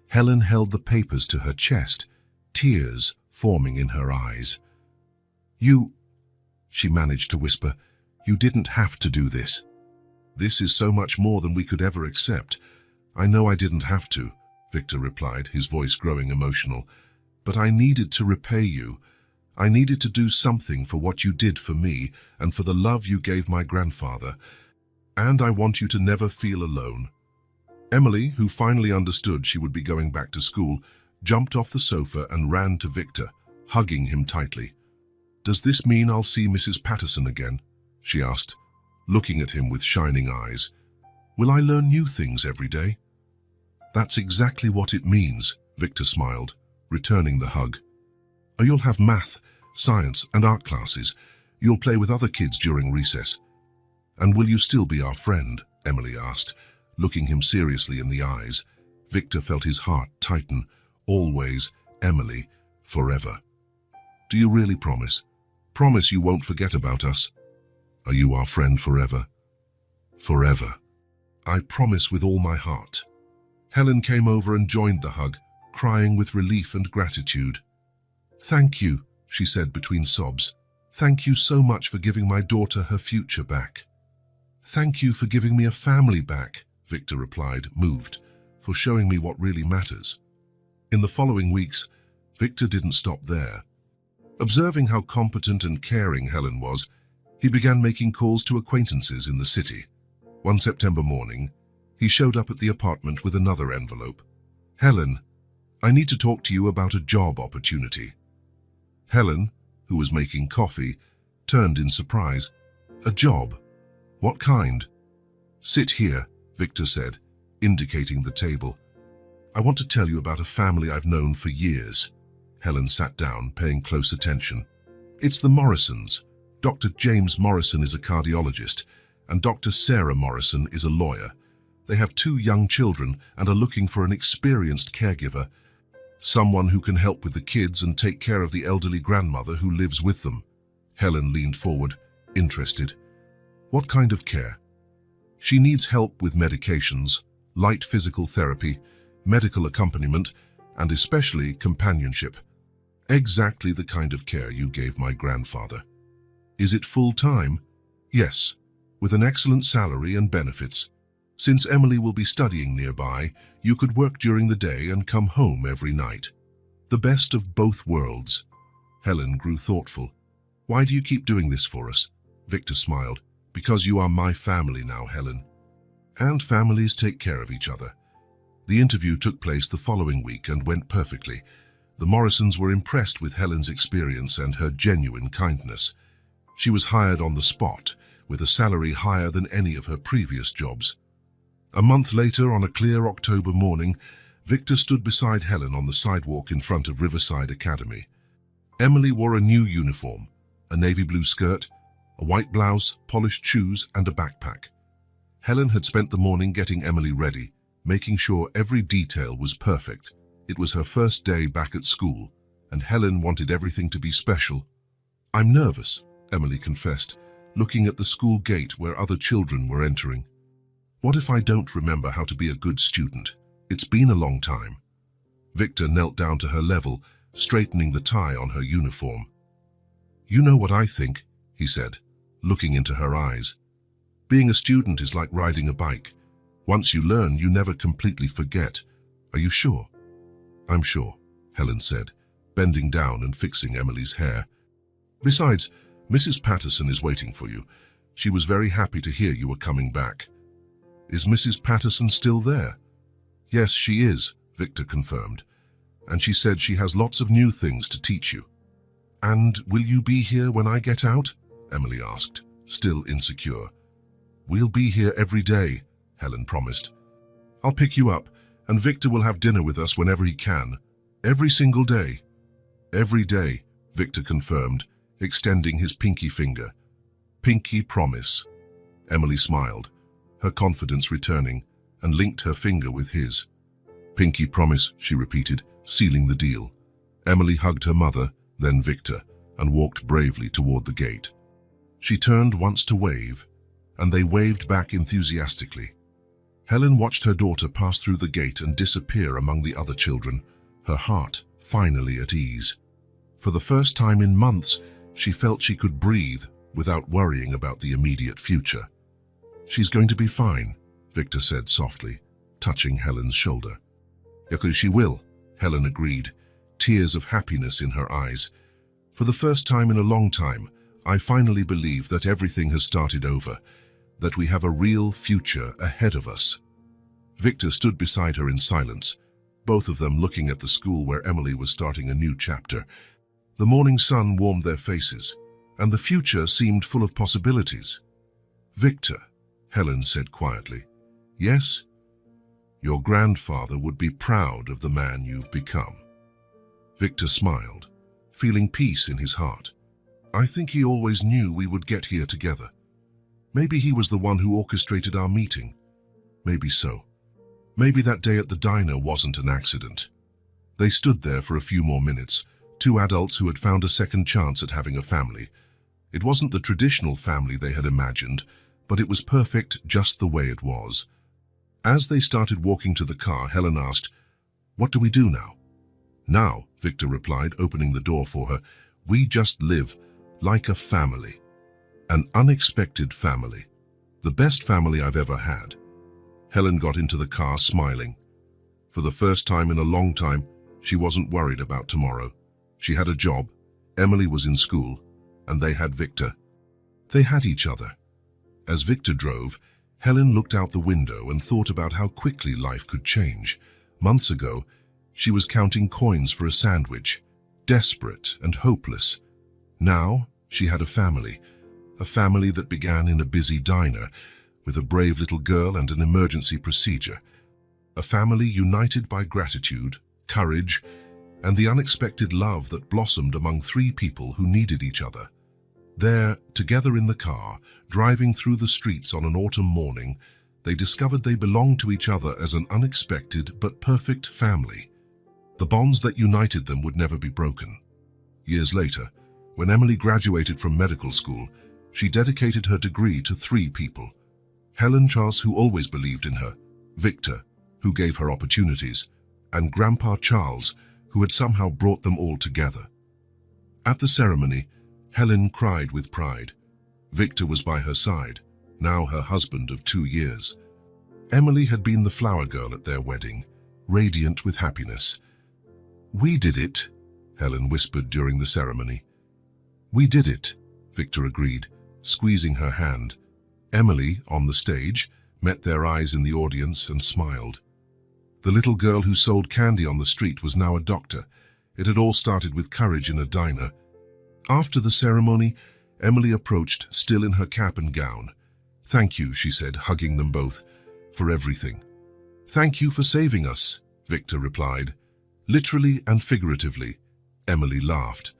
Helen held the papers to her chest, tears forming in her eyes. "You," she managed to whisper, "you didn't have to do this." "This is so much more than we could ever accept. I know I didn't have to," Victor replied, his voice growing emotional. "But I needed to repay you. I needed to do something for what you did for me and for the love you gave my grandfather. And I want you to never feel alone." Emily, who finally understood she would be going back to school, jumped off the sofa and ran to Victor, hugging him tightly. "Does this mean I'll see Mrs. Patterson again?" she asked, looking at him with shining eyes. "Will I learn new things every day?" "That's exactly what it means," Victor smiled, returning the hug. "You'll have math, science, and art classes. You'll play with other kids during recess." "And will you still be our friend?" Emily asked, looking him seriously in the eyes. Victor felt his heart tighten. "Always, Emily, forever." "Do you really promise? Promise you won't forget about us? Are you our friend forever?" "Forever. I promise with all my heart." Helen came over and joined the hug, crying with relief and gratitude. "Thank you," she said between sobs. "Thank you so much for giving my daughter her future back." "Thank you for giving me a family back," Victor replied, moved, "for showing me what really matters." In the following weeks, Victor didn't stop there. Observing how competent and caring Helen was, he began making calls to acquaintances in the city. One September morning, he showed up at the apartment with another envelope. "Helen, I need to talk to you about a job opportunity." Helen, who was making coffee, turned in surprise. "A job? What kind?" "Sit here," Victor said, indicating the table. "I want to tell you about a family I've known for years." Helen sat down, paying close attention. "It's the Morrisons. Dr. James Morrison is a cardiologist, and Dr. Sarah Morrison is a lawyer. They have 2 young children and are looking for an experienced caregiver, someone who can help with the kids and take care of the elderly grandmother who lives with them." Helen leaned forward, interested. "What kind of care?" "She needs help with medications, light physical therapy, medical accompaniment, and especially companionship. Exactly the kind of care you gave my grandfather." "Is it full-time?" "Yes, with an excellent salary and benefits. Since Emily will be studying nearby, you could work during the day and come home every night. The best of both worlds." Helen grew thoughtful. "Why do you keep doing this for us?" Victor smiled. "Because you are my family now, Helen. And families take care of each other." The interview took place the following week and went perfectly. The Morrisons were impressed with Helen's experience and her genuine kindness. She was hired on the spot, with a salary higher than any of her previous jobs. A month later, on a clear October morning, Victor stood beside Helen on the sidewalk in front of Riverside Academy. Emily wore a new uniform, a navy blue skirt, a white blouse, polished shoes, and a backpack. Helen had spent the morning getting Emily ready, making sure every detail was perfect. It was her first day back at school, and Helen wanted everything to be special. "I'm nervous," Emily confessed, looking at the school gate where other children were entering. "What if I don't remember how to be a good student? It's been a long time." Victor knelt down to her level, straightening the tie on her uniform. "You know what I think," he said, looking into her eyes. "Being a student is like riding a bike. Once you learn, you never completely forget. Are you sure?" "I'm sure," Helen said, bending down and fixing Emily's hair. "Besides, Mrs. Patterson is waiting for you. She was very happy to hear you were coming back." "Is Mrs. Patterson still there?" "Yes, she is," Victor confirmed. "And she said she has lots of new things to teach you." "And will you be here when I get out?" Emily asked, still insecure. "We'll be here every day," Helen promised. "I'll pick you up, and Victor will have dinner with us whenever he can. Every single day." "Every day," Victor confirmed, extending his pinky finger. "Pinky promise." Emily smiled, her confidence returning, and linked her finger with his. "Pinky promise," she repeated, sealing the deal. Emily hugged her mother, then Victor, and walked bravely toward the gate. She turned once to wave, and they waved back enthusiastically. Helen watched her daughter pass through the gate and disappear among the other children, her heart finally at ease. For the first time in months, she felt she could breathe without worrying about the immediate future. "She's going to be fine," Victor said softly, touching Helen's shoulder. "Because she will," Helen agreed, tears of happiness in her eyes. "For the first time in a long time, I finally believe that everything has started over, that we have a real future ahead of us." Victor stood beside her in silence, both of them looking at the school where Emily was starting a new chapter. The morning sun warmed their faces, and the future seemed full of possibilities. "Victor," Helen said quietly. "Yes? Your grandfather would be proud of the man you've become." Victor smiled, feeling peace in his heart. "I think he always knew we would get here together. Maybe he was the one who orchestrated our meeting. Maybe so. Maybe that day at the diner wasn't an accident." They stood there for a few more minutes, two adults who had found a second chance at having a family. It wasn't the traditional family they had imagined, but it was perfect just the way it was. As they started walking to the car, Helen asked, "What do we do now?" "Now," Victor replied, opening the door for her, "we just live like a family. An unexpected family. The best family I've ever had." Helen got into the car smiling. For the first time in a long time, she wasn't worried about tomorrow. She had a job, Emily was in school, and they had Victor. They had each other. As Victor drove, Helen looked out the window and thought about how quickly life could change. Months ago, she was counting coins for a sandwich, desperate and hopeless. Now, she had a family that began in a busy diner, with a brave little girl and an emergency procedure. A family united by gratitude, courage, and the unexpected love that blossomed among three people who needed each other. There, together in the car, driving through the streets on an autumn morning, they discovered they belonged to each other as an unexpected but perfect family. The bonds that united them would never be broken. Years later, when Emily graduated from medical school, she dedicated her degree to three people. Helen Charles, who always believed in her, Victor, who gave her opportunities, and Grandpa Charles, who had somehow brought them all together. At the ceremony, Helen cried with pride. Victor was by her side, now her husband of 2 years. Emily had been the flower girl at their wedding, radiant with happiness. "We did it," Helen whispered during the ceremony. "We did it," Victor agreed, squeezing her hand. Emily, on the stage, met their eyes in the audience and smiled. The little girl who sold candy on the street was now a doctor. It had all started with courage in a diner. After the ceremony, Emily approached, still in her cap and gown. "Thank you," she said, hugging them both, "for everything." "Thank you for saving us," Victor replied. "Literally and figuratively," Emily laughed.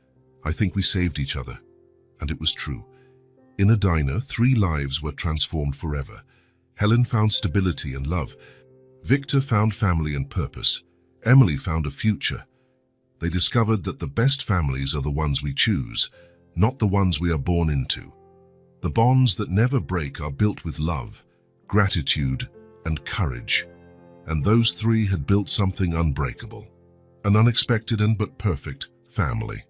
"I think we saved each other." And it was true. In a diner, 3 lives were transformed forever. Helen found stability and love. Victor found family and purpose. Emily found a future. They discovered that the best families are the ones we choose, not the ones we are born into. The bonds that never break are built with love, gratitude, and courage. And those 3 had built something unbreakable. An unexpected but perfect family.